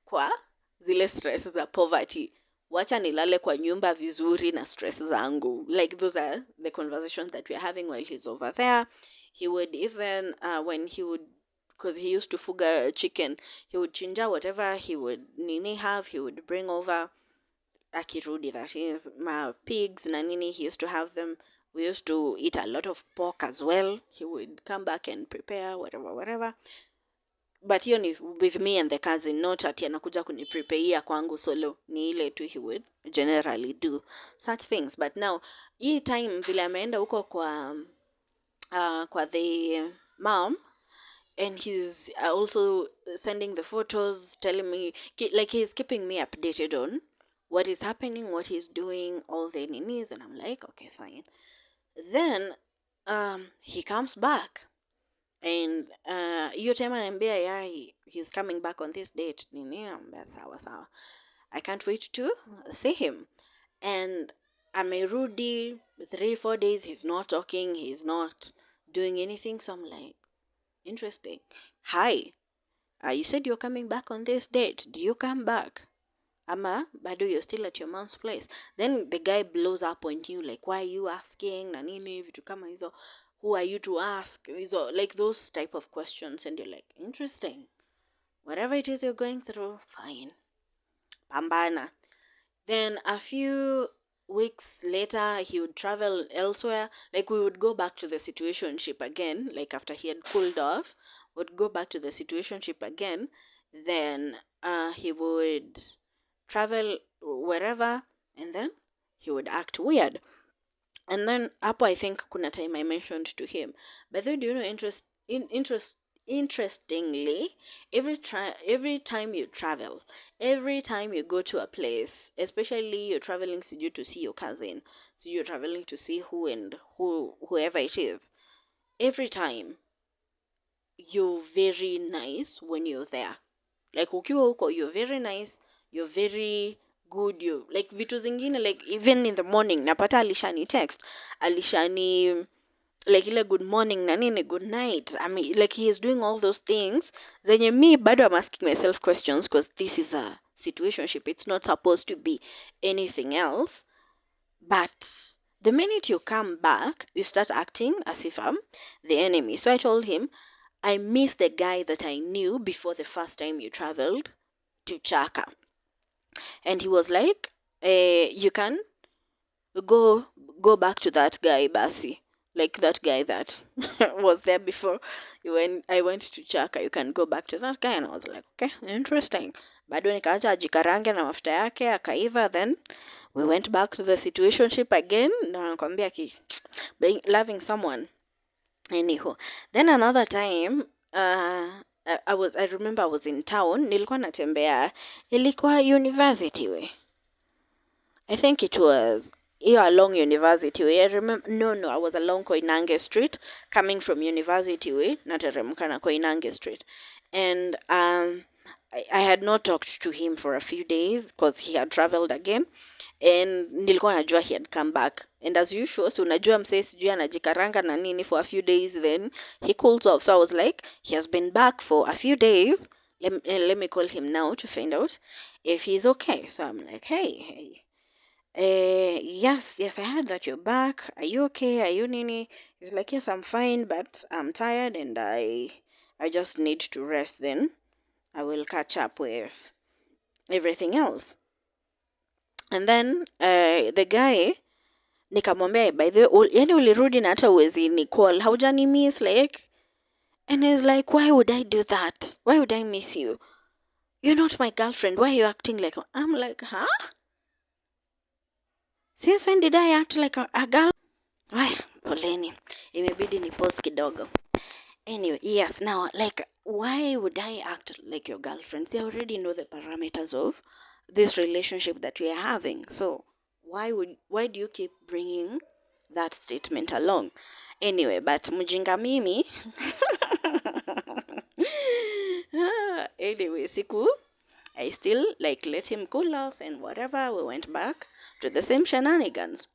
kwa zile stress za poverty. Wacha nilale kwa nyumba vizuri na stress zangu. Like those are the conversations that we're having while he's over there. He would even when he would, because he used to fuga chicken, he would chinja whatever he would nini have, he would bring over akirudi, that is my pigs na nini, he used to have them. We used to eat a lot of pork as well. He would come back and prepare whatever. but hiyo ni with me and the cousin, not ati anakuja kuniprepare kwangu solo. Ni ile tu he would generally do such things. But now hii time vile ameenda huko kwa the mom, and he's also sending the photos, telling me like he's keeping me updated on what is happening, what he's doing, all the ninis, and I'm like, okay, fine. Then he comes back, and hiyo time ananiambia yeah, he's coming back on this date nini, naambia sawa sawa, I can't wait to see him. And amerudi 3-4 days, he's not talking, he's not doing anything. So I'm like, interesting. Hi, you said you're coming back on this date. Do you come back? Ama bado you're still at your mom's place? Then the guy blows up on you like, why are you asking na nini, vitu kama hizo, who are you to ask hizo, like those type of questions. And you're like, interesting, whatever it is you're going through, fine, pambana. Then a few weeks later, he would travel elsewhere. Like we would go back to the situationship again. Like after he had cooled off, would go back to the situationship again. Then he would travel wherever, and then he would act weird. And then hapo I think kuna time I mentioned to him, but then do you know interestingly, every time you travel, every time you go to a place, especially you're traveling siju to see your cousin, so you're traveling to see whoever it is, every time you're very nice when you're there. Like ukiwa huko, you're very nice, you're very good, you like vitu zingine, like even in the morning napata alishani text, alishani like ile good morning na nini, good night. I mean, like he is doing all those things zenye me bado I'm asking myself questions, because this is a situationship, it's not supposed to be anything else. But the minute you come back, you start acting as if I'm the enemy. So I told him, I miss the guy that I knew before the first time you traveled to Chaka. And he was like, you can go back to that guy basi, like that guy that was there before when I went to Chaka. You can go back to that guy. And I was like, okay, interesting. Bado nikaacha ajikarange na mafuta yake akaiva. Then we went back to the situationship again, na nakwambia loving someone. Anyhow, then another time, I remember I was in town, nilikuwa natembea, ilikuwa university way. I think it was along University Way. I remember, no, I was along Koinange Street, coming from University Way, nateremka na Koinange Street. And I had not talked to him for a few days because he had traveled again. And nilikuwa najua he had come back. And as usual, so unajua msee sijui anajikaranga na nini for a few days, then he cools off. So I was like, he has been back for a few days. Let me call him now to find out if he's okay. So I'm like, hey. Yes, I heard that you're back. Are you okay? Are you nini? He's like, yes, I'm fine, but I'm tired and I just need to rest. Then I will catch up with everything else. And then the guy nikamwambia, by the way, yani ulirudi na hata uwezi ni call, haujani miss like. And he's like, why would I do that? Why would I miss you? You're not my girlfriend. Why are you acting like? I'm like, huh? Since when did I act like a girl? Why, poleni, imebidi ni pause kidogo. Anyway, yes, now, like, why would I act like your girlfriend? See, I already know the parameters of this relationship that we are having. So, why do you keep bringing that statement along? Anyway, but mjinga mimi. Anyway, siku, I still, like, let him cool off and whatever. We went back to the same shenanigans.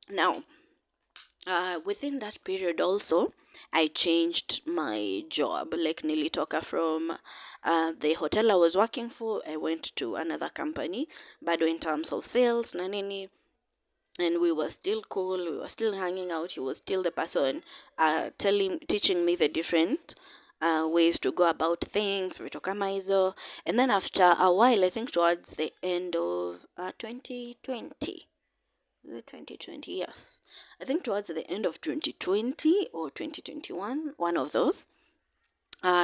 Now, within that period also, I changed my job. Like nilitoka from the hotel I was working for, I went to another company, but in terms of sales, na nini, and we were still cool, we were still hanging out. He was still the person teaching me the different ways to go about things, vitu kama hizo. And then after a while, I think towards the end of 2020, 2020, yes. I think towards the end of 2020 or 2021, one of those,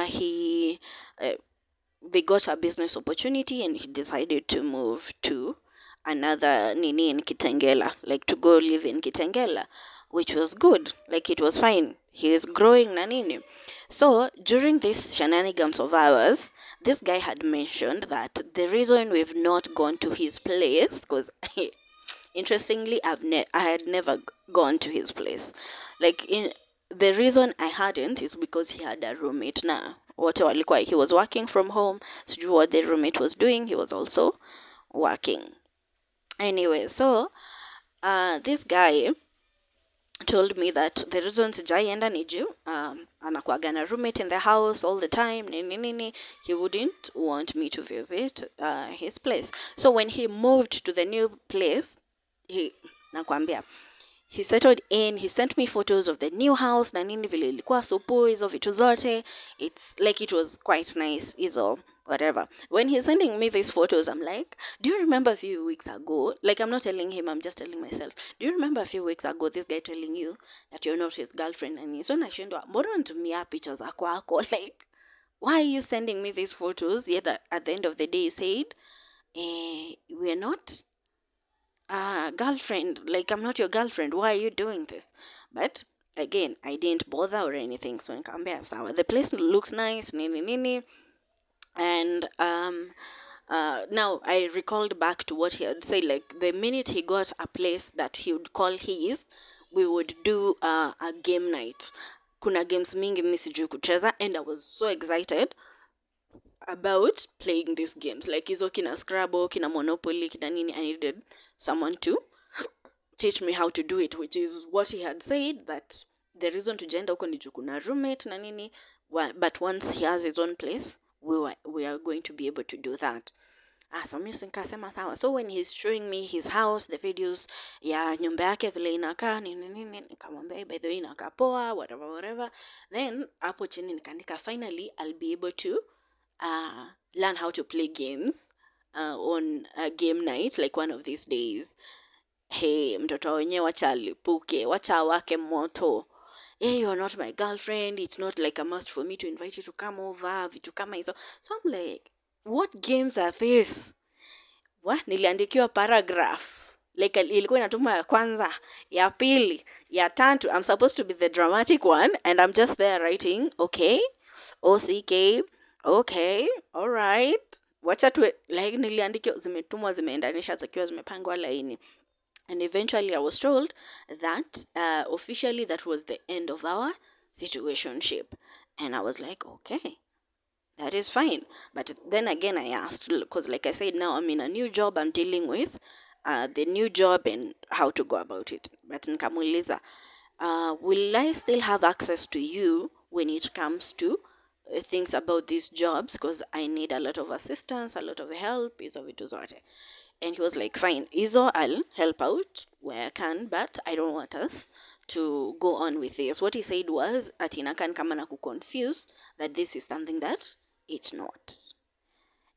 he they got a business opportunity and he decided to move to another nini in Kitengela, like to go live in Kitengela, which was good. Like it was fine. He is growing na nini. So during this shenanigans of ours, this guy had mentioned that the reason we've not gone to his place, because interestingly, I had never gone to his place. Like in the reason I hadn't is because he had a roommate now. Wote walikuwa, he was working from home. Sijui what the roommate was doing. He was also working. Anyway, so this guy told me that the reason sijaienda ni juu anakuwaga na roommate in the house all the time nini nini. He wouldn't want me to visit his place. So when he moved to the new place, he nakwambia, he settled in, he sent me photos of the new house na nini vile ilikuwa supu hizo vitu zote. It's like it was quite nice hizo whatever. When he's sending me these photos, I'm like, do you remember a few weeks ago, like I'm not telling him, I'm just telling myself, do you remember a few weeks ago this guy telling you that you're not his girlfriend? And so nashindwa, mbona unatumia picha za kwako? Like, why are you sending me these photos yet at the end of the day you said we're not girlfriend, like I'm not your girlfriend, why are you doing this? But again, I didn't bother or anything, so nikamwambia sawa, the place looks nice nini nini. And now I recalled back to what he had said, like the minute he got a place that he would call his, we would do a game night. Kuna games mingi mimi sijui kucheza, and I was so excited about playing these games, like hizo kina Scrabble, kina Monopoly, kina nini. I needed someone to teach me how to do it, which is what he had said, that the reason to tujaenda huko ni juu kuna roommate na nini. But once he has his own place, we are going to be able to do that. So mimi nikasema sawa. So when he's showing me his house, the videos ya nyumba yake vile inakaa nini nini, nikamwambia by the way inakaa poa, whatever whatever. Then hapo chini nikaandika, finally I'll be able to learn how to play games on a game night, like one of these days. Hey, mtoto wenyewe wacha alipuke, wacha wake moto. Hey, you're not my girlfriend, it's not like a must for me to invite you to come over, vitu kama hizo. So I'm like, what games are this? Niliandikiwa paragraphs, like ilikuwa inatuma ya kwanza, ya pili, ya tatu. I'm supposed to be the dramatic one and I'm just there writing okay, OCK, okay, all right. Wacha tu, like niliandikiwa, zimetumwa zimeendanisha zikiwa zimepangwa laini. And eventually I was told that officially that was the end of our situationship. And I was like, okay, that is fine. But then again, I asked, because like I said, now I'm in a new job, I'm dealing with the new job and how to go about it. But nikamuuliza, will I still have access to you when it comes to things about these jobs? Because I need a lot of assistance, a lot of help, hizo vitu zote. And he was like, fine, Izo, I'll help out where I can, but I don't want us to go on with this. What he said was, atinakan kama na confuse that this is something that it's not.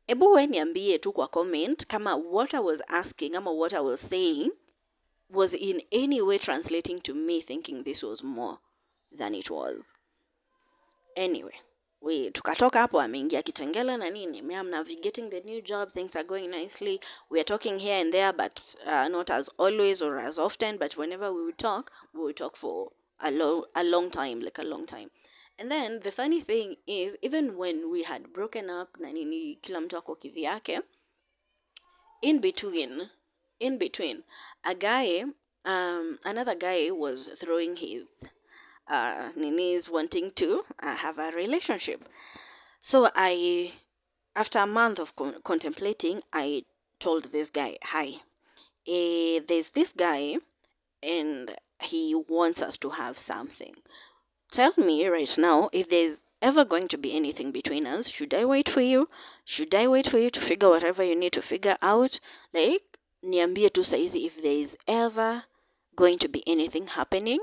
Ebu we niambie tu kwa comment kama what I was asking ama what I was saying was in any way translating to me thinking this was more than it was. Anyway, tukatoka hapo, ameingia Kitengela na nini. I'm navigating the new job, things are going nicely. We are talking here and there, but not as always or as often. But whenever we would talk for a long time, like a long time. And then the funny thing is, even when we had broken up na nini, kila mtu ako kivyake, in between, a guy, another guy was throwing his Nini's wanting to have a relationship. So after a month of contemplating, I told this guy, hi, there's this guy and he wants us to have something. Tell me right now if there's ever going to be anything between us. Should I wait for you? Should I wait for you to figure whatever you need to figure out? Like, niambie tu saizi if there is ever going to be anything happening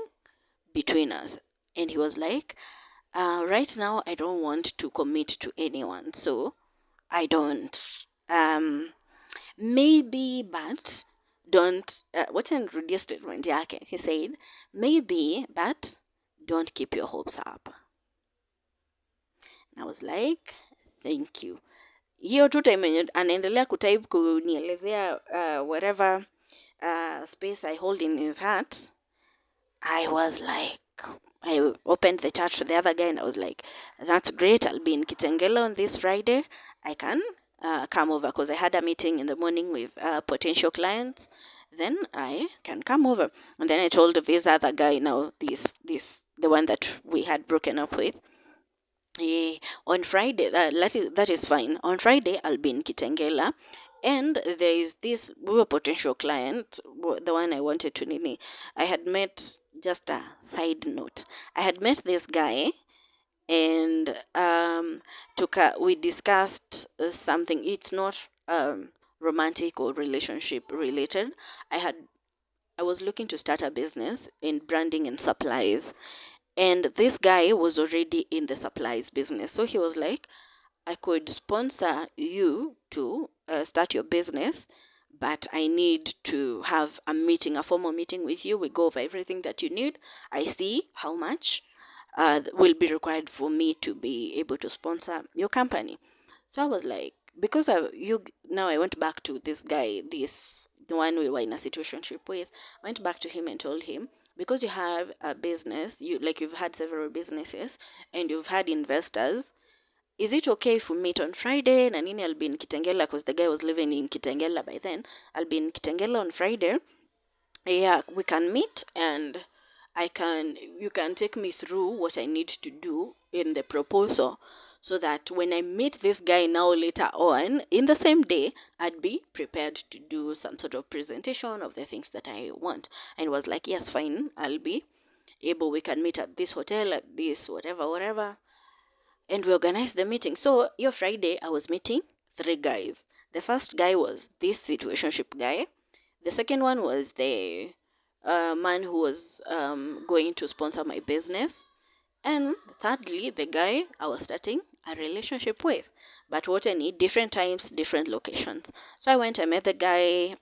between us. And he was like, right now I don't want to commit to anyone, so I don't. Maybe, but don't. What's an reduced statement yake? He said, maybe, but don't keep your hopes up. I was like, thank you. Hiyo tu time yenye anaendelea kutype kunielezea whatever space I hold in his heart, I was like, I opened the chat to the other guy and I was like, that's great. I'll be in Kitengela on this Friday. I can come over because I had a meeting in the morning with potential clients. Then I can come over. And then I told this other guy now, the one that we had broken up with. On Friday, that is fine. On Friday, I'll be in Kitengela, and there is this we were potential client, the one I wanted to nini. I had met, just a side note. I had met this guy, and we discussed something. It's not romantic or relationship related. I had I was looking to start a business in branding and supplies, and this guy was already in the supplies business. So he was like, I could sponsor you to start your business, but I need to have a meeting, a formal meeting with you. We go over everything that you need. I see how much will be required for me to be able to sponsor your company. So I was like, because now I went back to this guy, the one we were in a situationship with. I went back to him and told him, because you have a business, you've had several businesses and you've had investors, is it okay if we meet on Friday? Na nini, I'll be in Kitengela because the guy was living in Kitengela by then. I'll be in Kitengela on Friday. Yeah, we can meet and you can take me through what I need to do in the proposal so that when I meet this guy now later on in the same day, I'd be prepared to do some sort of presentation of the things that I want. And was like, yes, fine, I'll be able, we can meet at this hotel, at this, whatever, whatever. And we organized the meeting. So your Friday, I was meeting three guys. The first guy was this situationship guy. The second one was the man who was going to sponsor my business. And thirdly, the guy I was starting a relationship with. But what I need, different times, different locations. So I went, I met the guy.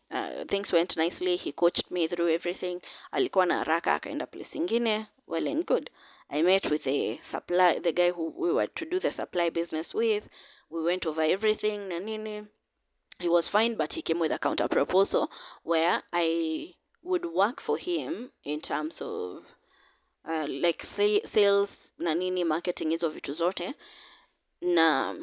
Things went nicely. He coached me through everything. Alikuwa na haraka akaenda place ingine. Well and good. I met with the guy who we were to do the supply business with. We went over everything. Na nini. He was fine, but he came with a counter proposal where I would work for him in terms of like sales na nini, marketing, hizo vitu zote, na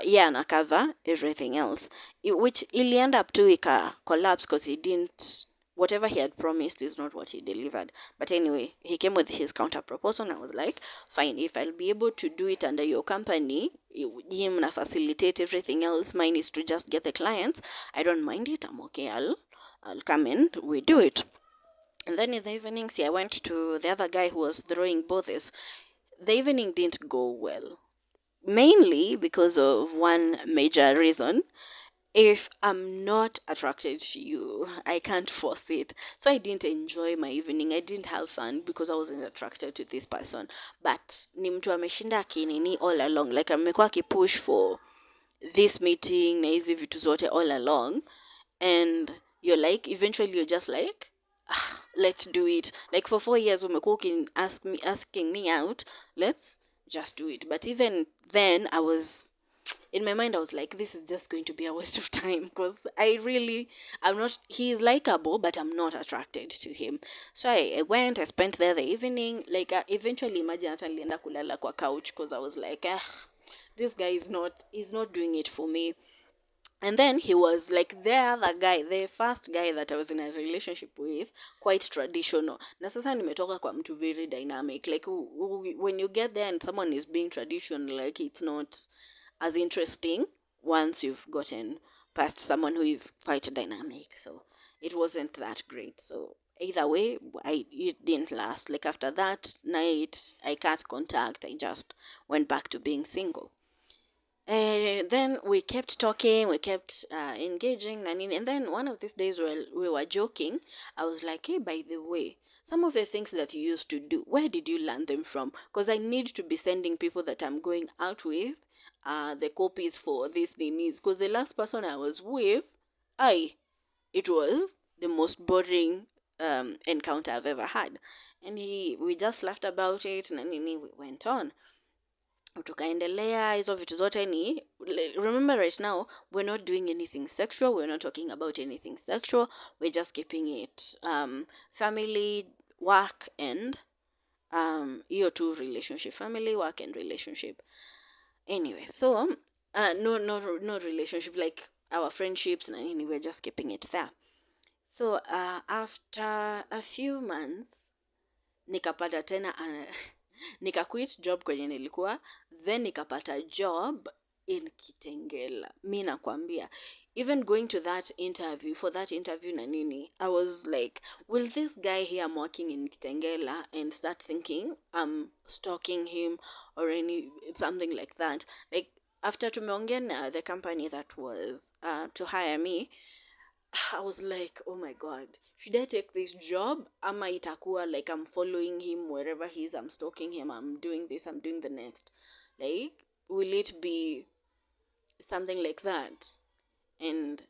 yeah, na cover everything else, which ili end up to ika collapse because he didn't, whatever he had promised is not what he delivered. But anyway, he came with his counter proposal and I was like, fine, if I'll be able to do it under your company, him na facilitate everything else, mine is to just get the clients, I don't mind it, I'm okay, I'll come in, we do it. And then in the evenings, I went to the other guy who was throwing bothes. The evening didn't go well, mainly because of one major reason. If I'm not attracted to you, I can't force it. So I didn't enjoy my evening. I didn't have fun because I wasn't attracted to this person. But ni mtu ameshinda akinini all along. Like amekuwa akipush for this meeting na hizi vitu zote all along. And you're like, eventually you're just like, let's do it. Like for 4 years umekuwa asking me out, let's just do it. But even then I was in my mind, I was like, this is just going to be a waste of time because I'm not, he is likable, but I'm not attracted to him. So I went, I spent there the evening. Like, eventually, imagine hata nilienda kulala kwa couch because I was like, this guy he's not doing it for me. And then he was like the other guy, the first guy that I was in a relationship with, quite traditional. Na sasa nimetoka kwa mtu very dynamic. Like when you get there and someone is being traditional, like it's not as interesting once you've gotten past someone who is quite dynamic. So it wasn't that great. So either way, it didn't last. Like after that night, I cut contact. I just went back to being single. Then we kept talking, we kept engaging, and then one of these days while we were joking, I was like, hey, by the way, some of the things that you used to do, where did you learn them from? Because I need to be sending people that I'm going out with the copies for these needs. Because the last person I was with, it was the most boring encounter I've ever had. And we just laughed about it, and we went on. tukaendelea hizo vitu zote ni remember, right now we're not doing anything sexual, we're not talking about anything sexual, we're just keeping it family, work and hiyo tu relationship, family, work and relationship. Anyway, so no relationship, like our friendships na nini, we're just keeping it there. So after a few months nikapata tena nika quit job kwenye nilikuwa, then nikapata job in Kitengela. Mi nakwambia, even going to that interview, for that interview na nini, I was like, will this guy here I'm working in Kitengela and start thinking I'm stalking him or something like that. Like after tumeongea na the company that was to hire me, I was like, oh my God, should I take this job? Ama itakuwa like I'm following him wherever he is, I'm stalking him, I'm doing this, I'm doing the next. Like, will it be something like that? And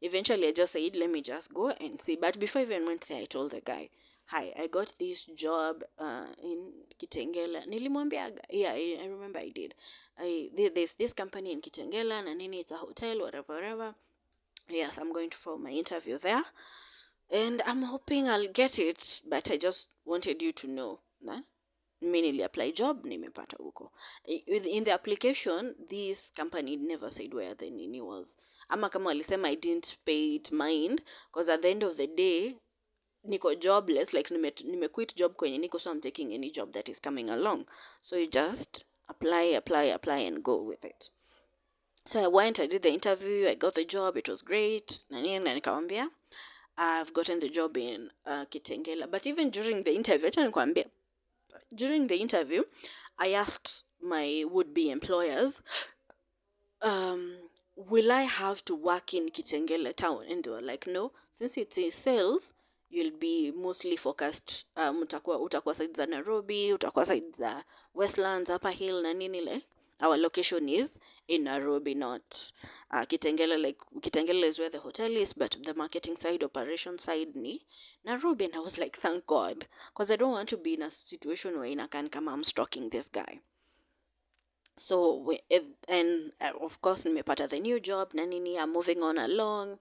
eventually I just said, let me just go and see. But before I even went there, I told the guy, hi, I got this job in Kitengela. Nilimwambia, yeah, I remember I did. There's this company in Kitengela, na nini, it's a hotel, whatever, whatever. Yes, I'm going for my interview there and I'm hoping I'll get it, but I just wanted you to know that mi nili-apply job, nimepata huko. In the application, this company never said where the nini was. Ama kama walisema, I didn't pay it mind, because at the end of the day, niko jobless, like nime quit job kwenye niko, so I'm taking any job that is coming along. So you just apply and go with it. So I went, I did the interview, I got the job, it was great. Na nini, na nikamwambia, I've gotten the job in Kitengela. But even during the interview, acha nikwambie, during the interview, I asked my would-be employers, um, will I have to work in Kitengela town? And they were like, no, since it's in sales, you'll be mostly focused, utakuwa side za Nairobi, utakuwa side za Westlands, Upper Hill, na nini, like, our location is in Nairobi, not Kitengela. Like, Kitengela is where the hotel is, but the marketing side, operation side ni Nairobi. And I was like, thank God, because I don't want to be in a situation where inakan kama I'm stalking this guy. So of course nimepata the new job na nini, I'm moving on along,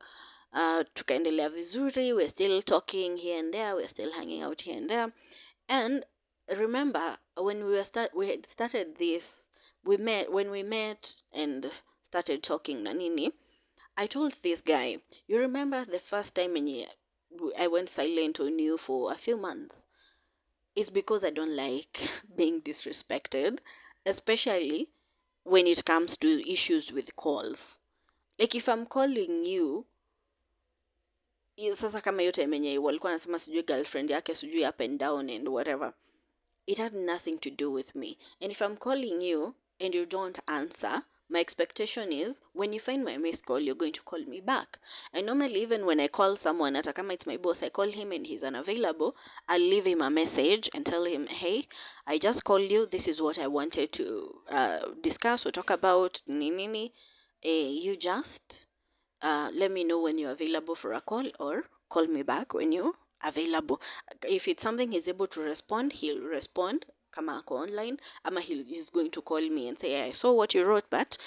tukaendelea vizuri, we're still talking here and there, we're still hanging out here and there. And remember, when we had started this, when we met and started talking na nini, I told this guy, you remember the first time when I went silent on you for a few months? It's because I don't like being disrespected, especially when it comes to issues with calls. Like if I'm calling you, sasa kama yote menye walikuwa nasema sijui girlfriend yake sijui up and down and whatever, it had nothing to do with me. And if I'm calling you and you don't answer, my expectation is when you find my missed call, you're going to call me back. And normally, even when I call someone, hata kama it's my boss, I call him and he's unavailable, I'll leave him a message and tell him, hey, I just called you. This is what I wanted to discuss or talk about. Nini. You just let me know when you're available for a call or call me back when you're available. If it's something he's able to respond, he'll respond kama ako online, ama he's going to call me and say, I saw what you wrote, but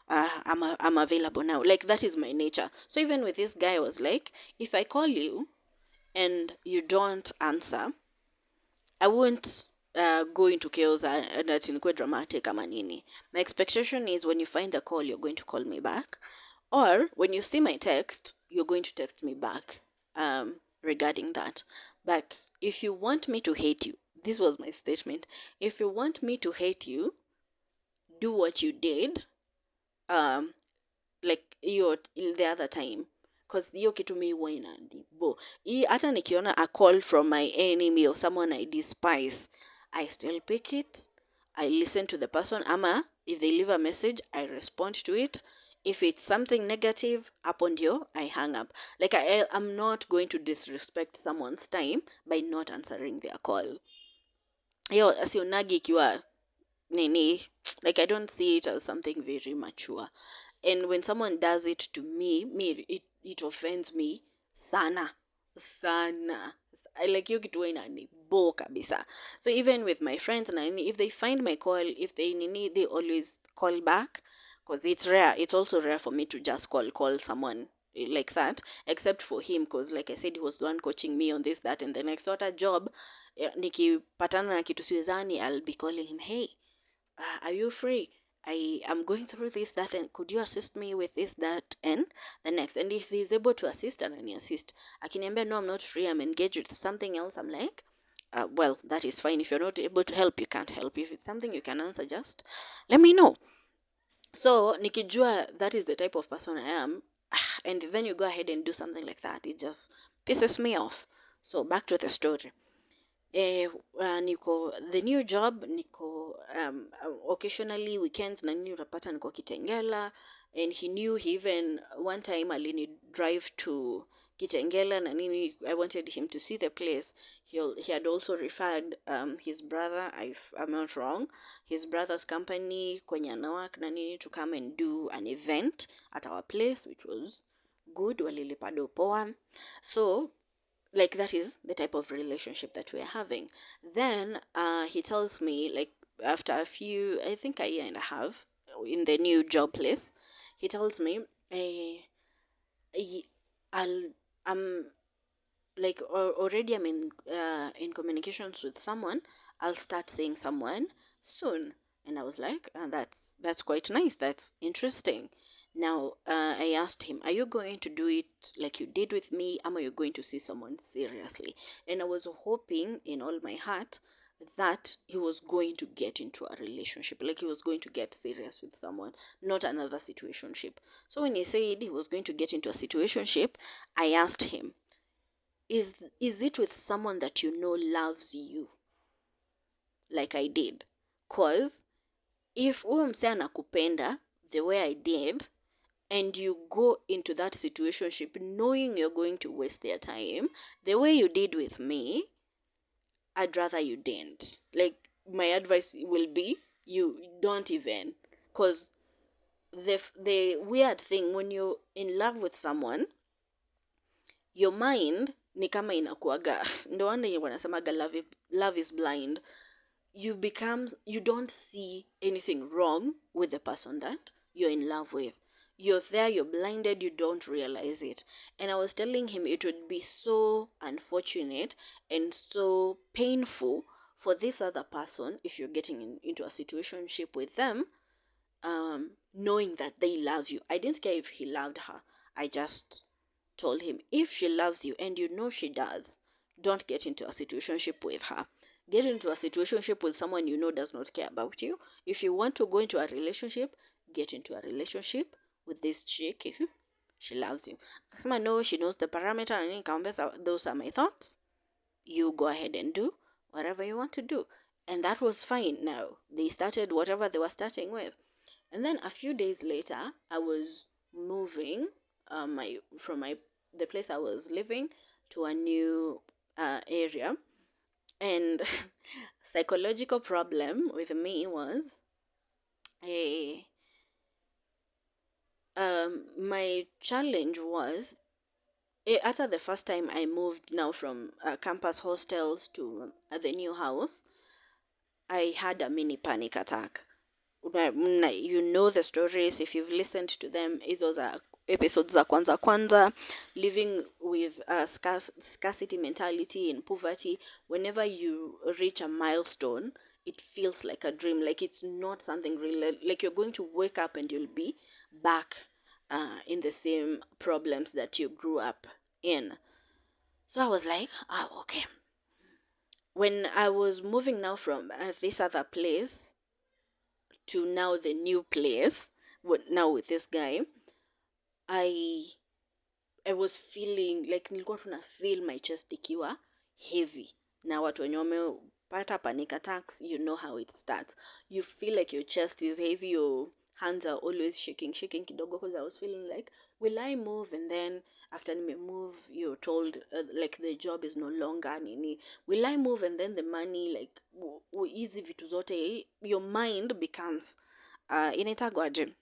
I'm available now. Like, that is my nature. So even with this guy, I was like, if I call you and you don't answer, I won't go into chaos and that in dramatic ama nini. My expectation is when you find the call, you're going to call me back. Or when you see my text, you're going to text me back regarding that. But if you want me to hate you, this was my statement. If you want me to hate you, do what you did, um, like the other time. Because hiyo kitu mi huwa inanibo. Hata nikiona a call from my enemy or someone I despise, I still pick it. I listen to the person. Ama if they leave a message, I respond to it. If it's something negative, hapo ndio I hang up. Like I'm not going to disrespect someone's time by not answering their call. Hiyo sionagi ikiwa nini, like I don't see it as something very mature. And when someone does it to me, it offends me sana. Sana. I like hiyo kitu huwa inanibo kabisa. So even with my friends na nini, if they find my call, if they nini, they always call back, because it's rare, it's also rare for me to just call someone like that, except for him, because like I said, he was the one coaching me on this, that, and the next sort of job. Nikipatana na kitu siwezani, I'll be calling him, hey, are you free? I am going through this, that, and could you assist me with this, that, and the next? And if he's able to assist, and I assist. Akiniambia, no, I'm not free, I'm engaged with something else, I'm like, well, that is fine. If you're not able to help, you can't help. If it's something you can answer, just let me know. So, nikijua that is the type of person I am, and then you go ahead and do something like that, it just pisses me off. So, back to the story. Niko the new job, niko occasionally weekends na nini utapata niko Kitengela, and he knew, he even one time alini drive to Kitengela na nini. I wanted him to see the place. He had also referred his brother, if I'm not wrong, his brother's company kwenye anawak na nini, to come and do an event at our place, which was good, walilipa do poa. So like that is the type of relationship that we're having. Then he tells me, like, after a few, I think a year and a half in the new job place, he tells me, eh, I- I'll I'm like, already I'm in communications with someone, I'll start seeing someone soon. And I was like, that's quite nice, that's interesting. Now I asked him, are you going to do it like you did with me, am you going to see someone seriously? And I was hoping in all my heart that he was going to get into a relationship, like he was going to get serious with someone, not another situationship. So when he said he was going to get into a situationship, I asked him, is it with someone that you know loves you like I did? Cause if huyo msee anakupenda the way I did, and you go into that situationship knowing you're going to waste their time the way you did with me, I'd rather you didn't. Like, my advice will be, you don't even. Cause the weird thing, when you're in love with someone, your mind ni kama inakuaga ndo wanasemaga love is blind. You don't see anything wrong with the person that you're in love with. You're there, you're blinded, you don't realize it. And I was telling him it would be so unfortunate and so painful for this other person, if you're getting into a situationship with them, knowing that they love you. I didn't care if he loved her. I just told him, if she loves you and you know she does, don't get into a situationship with her. Get into a situationship with someone you know does not care about you. If you want to go into a relationship, get into a relationship with this chick if she loves you. Kasema no, she knows the parameter, and nikamwambia those are my thoughts. You go ahead and do whatever you want to do. And that was fine. Now, they started whatever they were starting with. And then a few days later, I was moving from the place I was living to a new area, and psychological problem with me was a my challenge was, after the first time I moved now from campus hostels to the new house, I had a mini panic attack. You know the stories, if you've listened to them, hizo za episodes za kwanza kwanza, living with a scarcity mentality and poverty. Whenever you reach a milestone, it feels like a dream, like it's not something real, like you're going to wake up and you'll be back in the same problems that you grew up in. So I was like, okay. When I was moving now from this other place to now the new place, now with this guy, I I was feeling like nilikuwa tuna feel my chest ikiwa heavy. Na watu wenye wamepata panic attacks, you know how it starts. You feel like your chest is heavy, your hands are always shaking kidogo, because I was feeling like, will I move? And then after me move, you're told like the job is no longer nini. Will I move? And then the money, like easy vitu zote, your mind becomes inaitagwaje,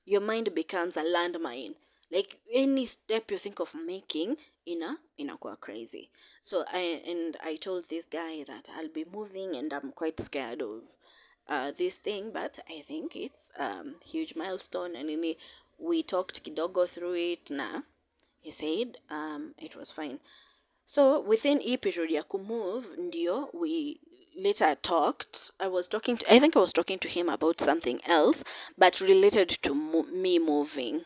your mind becomes a landmine. Like any step you think of making, inakuwa crazy. So I told this guy that I'll be moving and I'm quite scared of this thing, but I think it's huge milestone, and we talked kidogo through it na he said it was fine. So within hii period ya kumove ndio we later talked. I think I was talking to him about something else but related to me moving.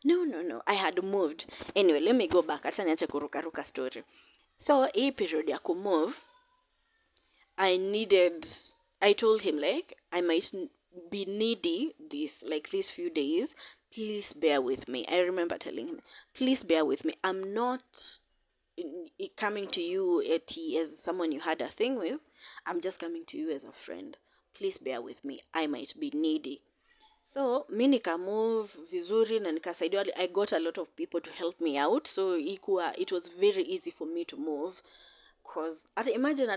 No, I had moved. Anyway, let me go back. Acha niache kurukaruka story. So hii period ya kumove, I told him like I might be needy these few days. Please bear with me. I remember telling him, please bear with me. I'm not coming to you as someone you had a thing with. I'm just coming to you as a friend. Please bear with me. I might be needy. So mi nika move vizuri na nikasaidiwa. I got a lot of people to help me out, so it was very easy for me to move. Cause imagine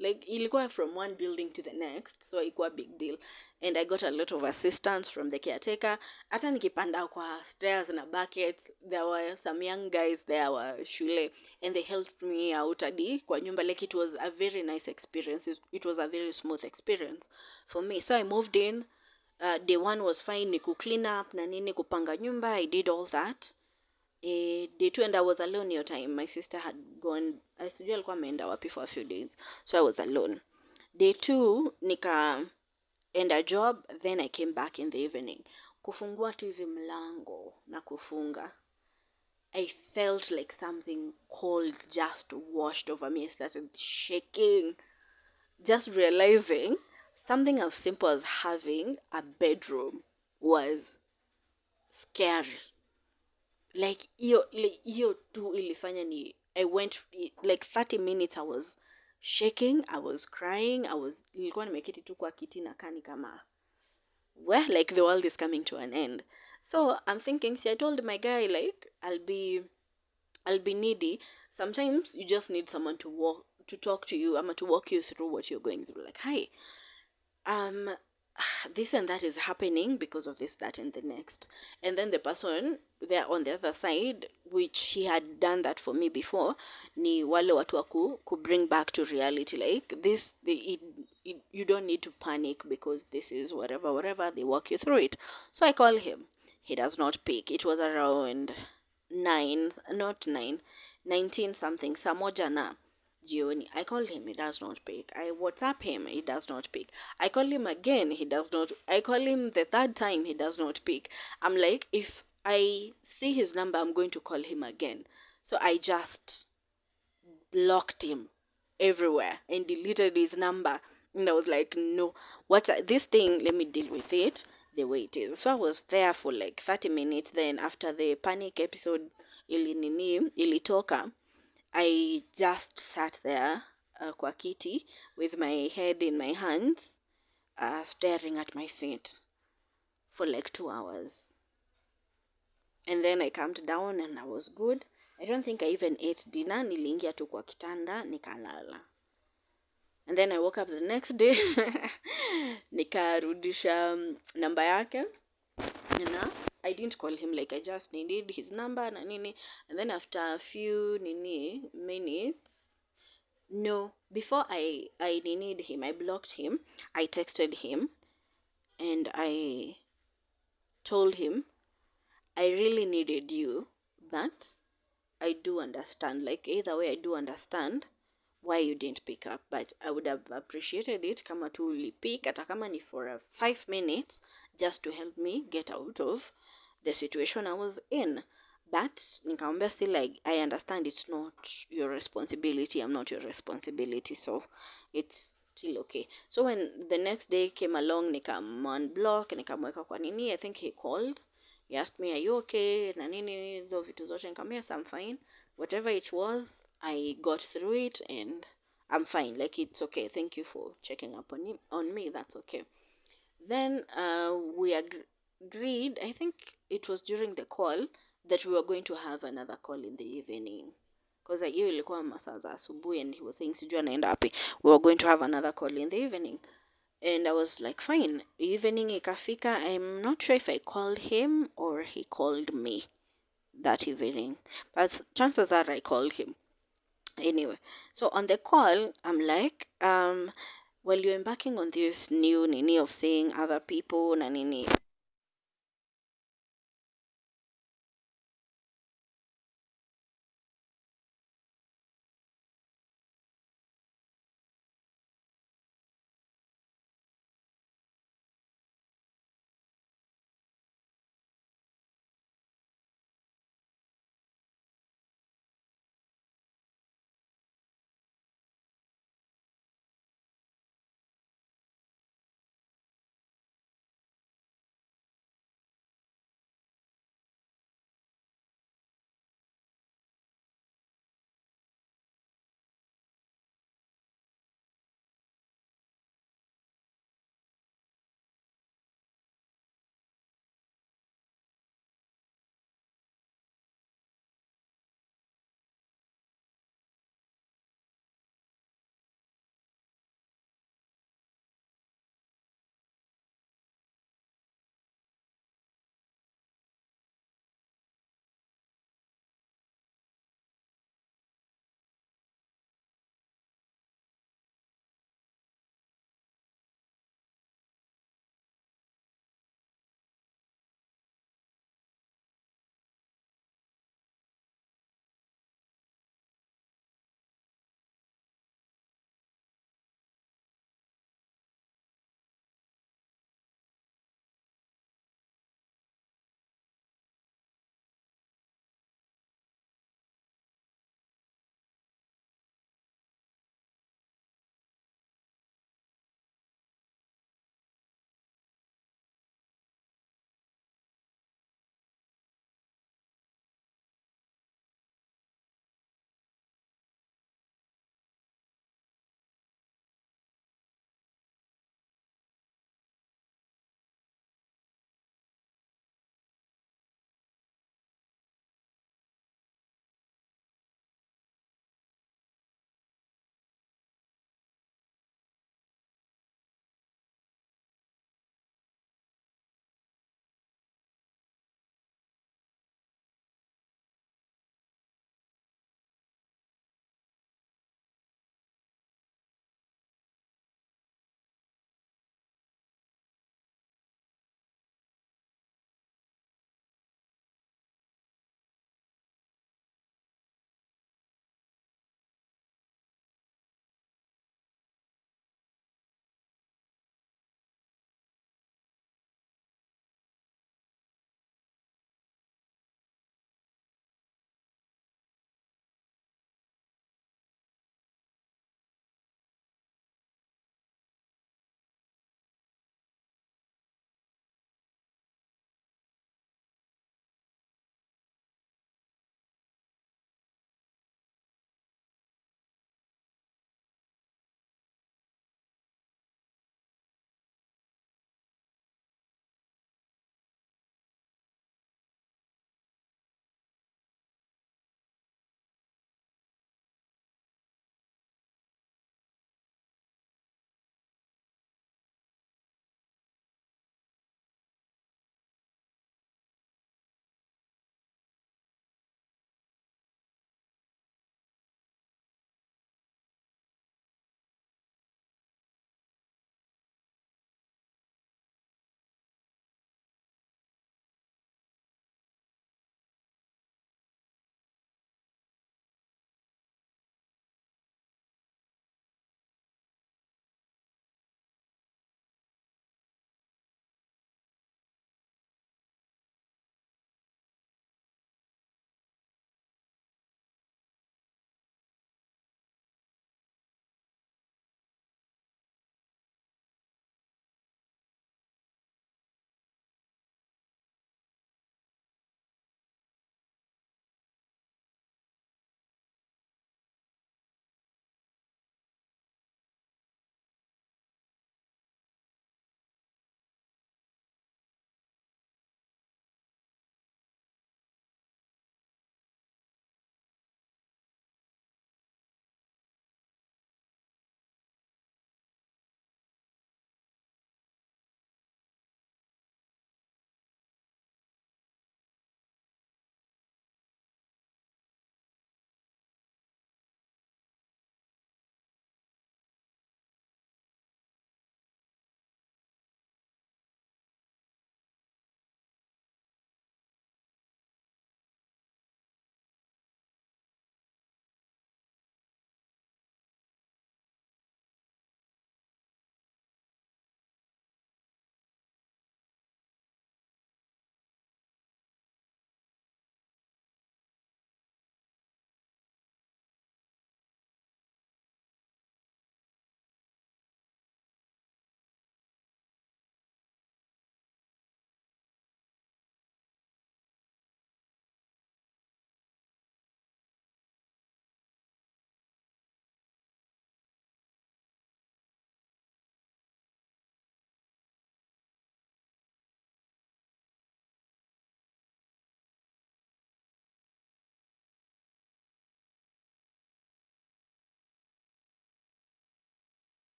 like ilikuwa from one building to the next, so ikuwa big deal, and I got a lot of assistance from the caretaker. Hata nikipanda kwa stairs na buckets, there were some young guys there were shule, and they helped me out hadi kwa nyumba. Like it was a very nice experience. It was a very smooth experience for me. So I moved in. Day one was fine, ni clean up na nini, kupanga nyumba. I did all that. Day two, and I was alone your time. My sister had gone, sijui alikuwa ameenda wapi for a few days, so I was alone. Day two nika end a job, then I came back in the evening. Kufungua tu hivi mlango na kufunga, I felt like something cold just washed over me. I started shaking, just realizing something as simple as having a bedroom was scary. Like hiyo tu ilifanya ni I went like 30 minutes. I was shaking, I was crying, nilikuwa nimeketi tu kwa kiti na kani kama like the world is coming to an end. So I'm thinking, see, I told my guy like I'll be needy. Sometimes you just need someone to talk to you, to walk you through what you're going through. Like, hi, um this and that is happening because of this, that, and the next. And then the person there on the other side, which he had done that for me before, ni wale watu wa ku bring back to reality. Like this, you don't need to panic because this is whatever, they walk you through it. So I call him. He does not pick. It was around 9, not 9, 19 something, saa moja na jioni. I called him, he does not pick. I WhatsApp him, he does not pick. I call him again, he does not. I call him the third time, he does not pick. I'm like, if I see his number, I'm going to call him again. So I just blocked him everywhere and deleted his number. And I was like, no, this thing, let me deal with it the way it is. So I was there for like 30 minutes. Then after the panic episode ilitoka, I just sat there kwa kiti with my head in my hands, staring at my feet for like 2 hours. And then I calmed down and I was good. I don't think I even ate dinner. Niliingia tu kwa kitanda, nikalala. And then I woke up the next day, nikarudisha namba yake. Na I didn't call him, like I just needed his number na nini. And then after a few minutes, no, before I needed him, I blocked him. I texted him and I told him I really needed you, but I do understand. Like either way, I do understand why you didn't pick up, but I would have appreciated it kama tu ulipick, hata kama ni for 5 minutes, just to help me get out of the situation I was in. But nikamwambia still, like, I understand it's not your responsibility. I'm not your responsibility, so it's still okay. So when the next day came along, unblock, nikamweka kwa nini. I think he called. He asked me, are you okay? Na nini hizo vitu zote. Nikamwambia, yes, I'm fine. Whatever it was, I got through it and I'm fine. Like, it's okay. Thank you for checking up on me. That's okay. Then we agreed, I think it was during the call, that we were going to have another call in the evening. Because hiyo ilikuwa masaa za asubuhi and he was saying sijui anaenda wapi. We were going to have another call in the evening. And I was like, fine. Evening ikafika, I'm not sure if I called him or he called me. that evening. But chances are I called him anyway. So on the call, I'm like, while you're embarking on this new nini of seeing other people na nini,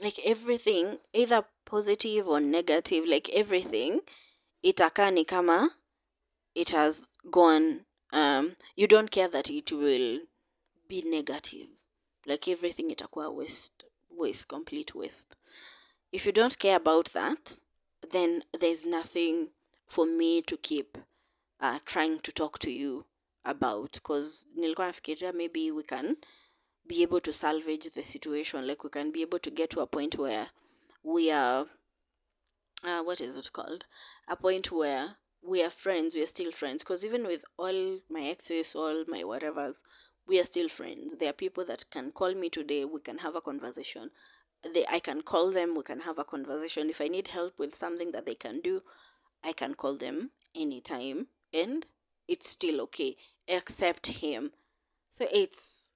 like everything, either positive or negative, like everything itakaa ni kama it has gone, you don't care that it will be negative, like everything itakuwa waste, complete waste. If you don't care about that, then there's nothing for me to keep trying to talk to you about, because nilikuwa nafikiria maybe we can be able to salvage the situation, like we can be able to get to a point where we are what is it called, a point where we are friends, we are still friends, because even with all my exes, all my whatevers, we are still friends. There are people that can call me today, we can have a conversation. I can call them, we can have a conversation. If I need help with something that they can do, I can call them anytime, and it's still okay, except him. So it's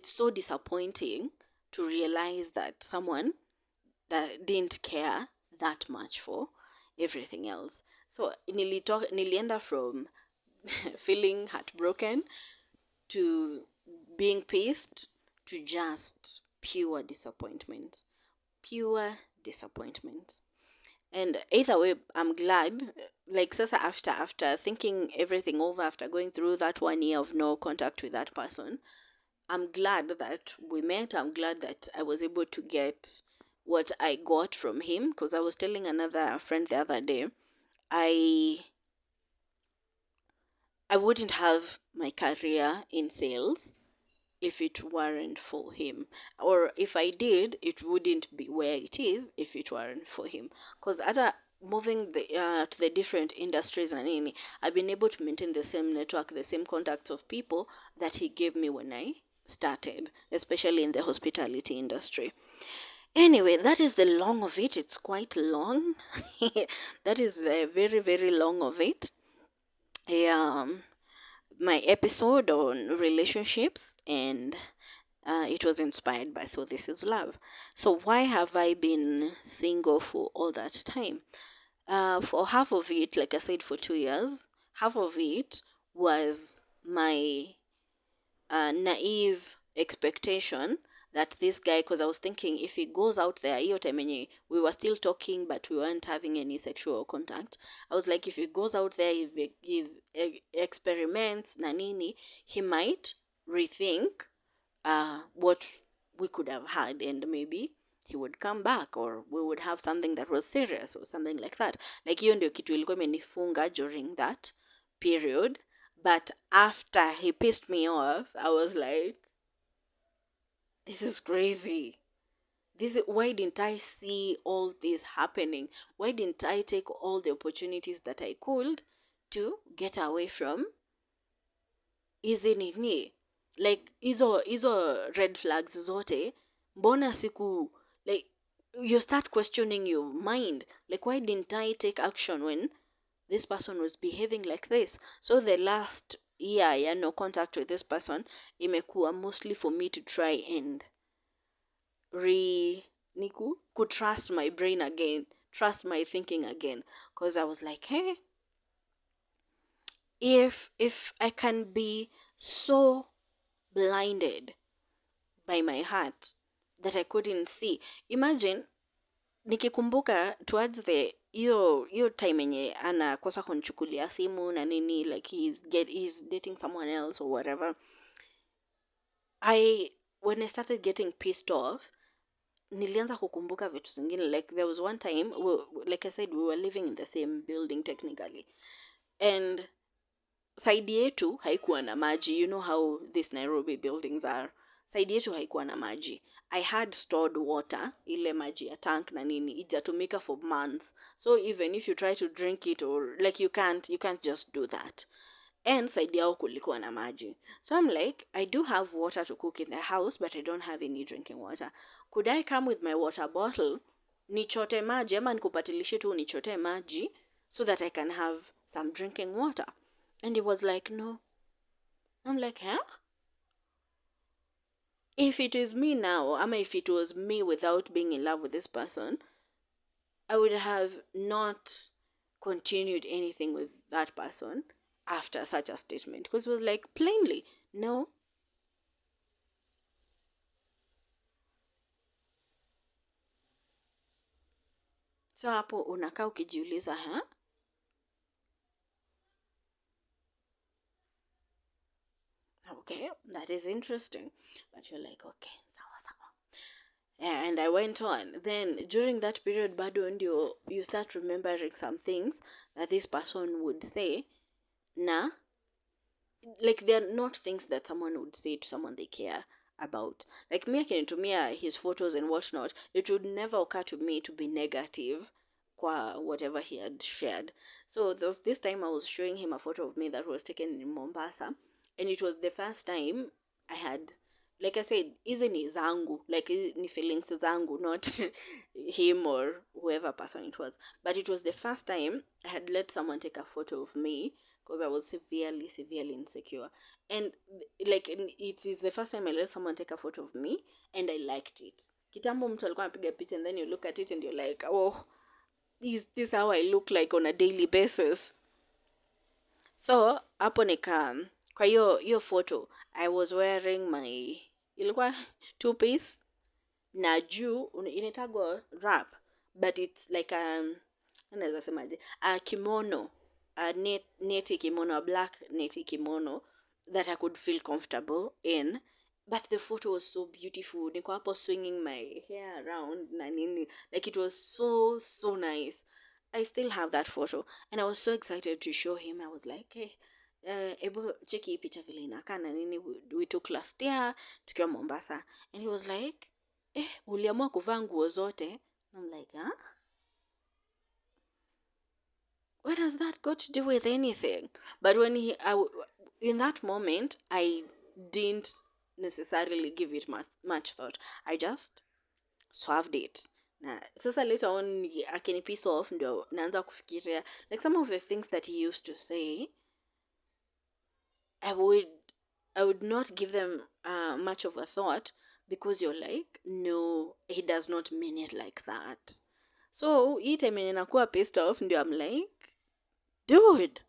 so disappointing to realize that someone that didn't care that much for everything else. So nilienda from feeling heartbroken to being pissed to just pure disappointment. And either way, I'm glad. Like sasa, after thinking everything over, after going through that 1 year of no contact with that person, I'm glad that we met. I'm glad that I was able to get what I got from him, because I was telling another friend the other day, I I wouldn't have my career in sales if it weren't for him, or if I did, it wouldn't be where it is if it weren't for him. Because after moving to the different industries and any, I've been able to maintain the same network, the same contacts of people that he gave me when I started, especially in the hospitality industry. Anyway, that is the long of it. It's quite long. That is the very, very long of it. Um, my episode on relationships, and it was inspired by So This Is Love. So, why have I been single for all that time? For half of it, like I said, for 2 years, half of it was my naive expectation that this guy, because I was thinking if he goes out there, hiyo time yenye we were still talking but we weren't having any sexual contact, I was like, if he goes out there, if he experiments na nini, he might rethink what we could have had, and maybe he would come back, or we would have something that was serious or something like that. Like hiyo ndio kitu ilikuwa imenifunga during that period. But after he pissed me off, I was like, this is crazy. Why didn't I see all this happening? Why didn't I take all the opportunities that I could to get away from hizi nini, like hizo red flags zote? Mbona siku, like, you start questioning your mind, like, why didn't I take action when this person was behaving like this? So the last year ya no contact with this person imekuwa mostly for me to try and could trust my brain again, trust my thinking again, because I was like, hey, if I can be so blinded by my heart that I couldn't see. Imagine nikikumbuka towards the hiyo time yenye anakosa kunichukulia simu na nini, like he's dating someone else or whatever. When I started getting pissed off, nilianza kukumbuka vitu zingine. Like there was one time, like I said, we were living in the same building technically, and side yetu haikuwa na maji. You know how these Nairobi buildings are. Side yetu haikuwa na maji. I had stored water, ile maji ya tank na nini, ijatumika for months. So even if you try to drink it, or like you can't just do that. And side yao kulikuwa na maji. So I'm like, I do have water to cook in the house, but I don't have any drinking water. Could I come with my water bottle, nichote maji, ama nikupatilishe tu nichote maji, so that I can have some drinking water? And he was like, no. I'm like, huh? If it is me now, if it was me without being in love with this person, I would have not continued anything with that person after such a statement. Because it was like, plainly, no. So hapo unakaa ukijiuliza, ha? Okay, that is interesting. But you're like, okay, sawa sawa. Yeah, and I went on. Then during that period, bado ndio you start remembering some things that this person would say. Na, like they're not things that someone would say to someone they care about. Like me akinitumia his photos and whatnot, it would never occur to me to be negative kwa whatever he had shared. So there was this time I was showing him a photo of me that was taken in Mombasa, and it was the first time I had, like I said, hizi ni zangu, like hizi ni feelings zangu, not him or whoever person it was. But it was the first time I had let someone take a photo of me because I was severely, severely insecure. And like it is the first time I let someone take a photo of me and I liked it. Kitambo mtu alikuwa anapiga picha and then you look at it and you're like, oh, this how I look like on a daily basis. So hapo nika, kwa hiyo photo I was wearing my, ilikuwa two piece na juu inaitagwa wrap, but it's like naweza semaje, a kimono, a neti kimono, a black neti kimono that I could feel comfortable in. But the photo was so beautiful, niko hapo swinging my hair around na nini, like it was so nice. I still have that photo and I was so excited to show him. I was like, hey, ebu cheki hii picha vile inakaa na nini, we took last year tukiwa Mombasa. And he was like, uliamua kuvaa nguo zote. I'm like, huh? What does that got to do with anything? But when in that moment, I didn't necessarily give it much thought. I just swerved it. Na sasa later on akini piss off ndio naanza kufikiria, like some of the things that he used to say, I would I would not give them much of a thought, because you're like, no, he does not mean it like that. So hii time yenye nakuwa pissed off ndio I'm like, dude,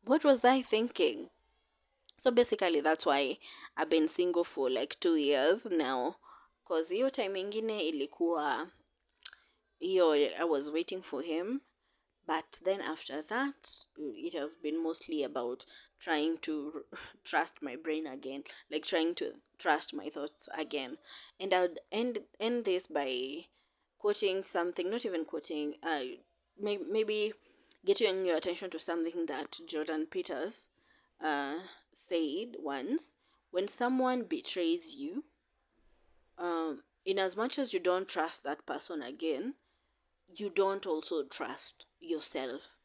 what was I thinking? So basically that's why I've been single for like 2 years now, cause hiyo time ingine ilikuwa hiyo I was waiting for him. But then after that, it has been mostly about trying to trust my brain again, like trying to trust my thoughts again. And I would end this by quoting something, not even quoting, maybe getting your attention to something that Jordan Peters uh, said once. When someone betrays you, in as much as you don't trust that person again, you don't also trust yourself,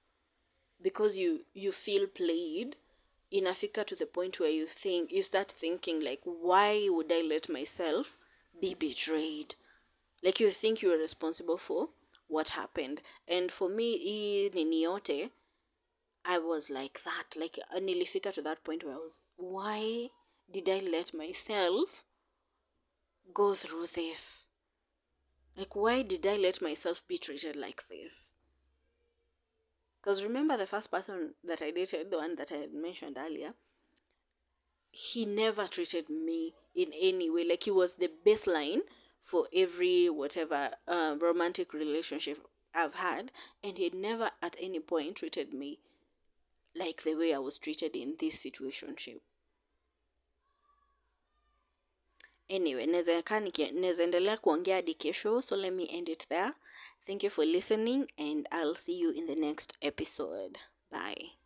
because you feel played. Inafika to the point where you start thinking like, why would I let myself be betrayed? Like you think you're responsible for what happened. And for me, hii nini yote, I was like that, like nilifika to that point where I was, why did I let myself go through this? Like, why did I let myself be treated like this? Because remember the first person that I dated, the one that I had mentioned earlier, he never treated me in any way. Like he was the baseline for every whatever romantic relationship I've had, and he never at any point treated me like the way I was treated in this situationship. Anyway, naweza endelea kuongea hadi kesho, so let me end it there. Thank you for listening and I'll see you in the next episode. Bye.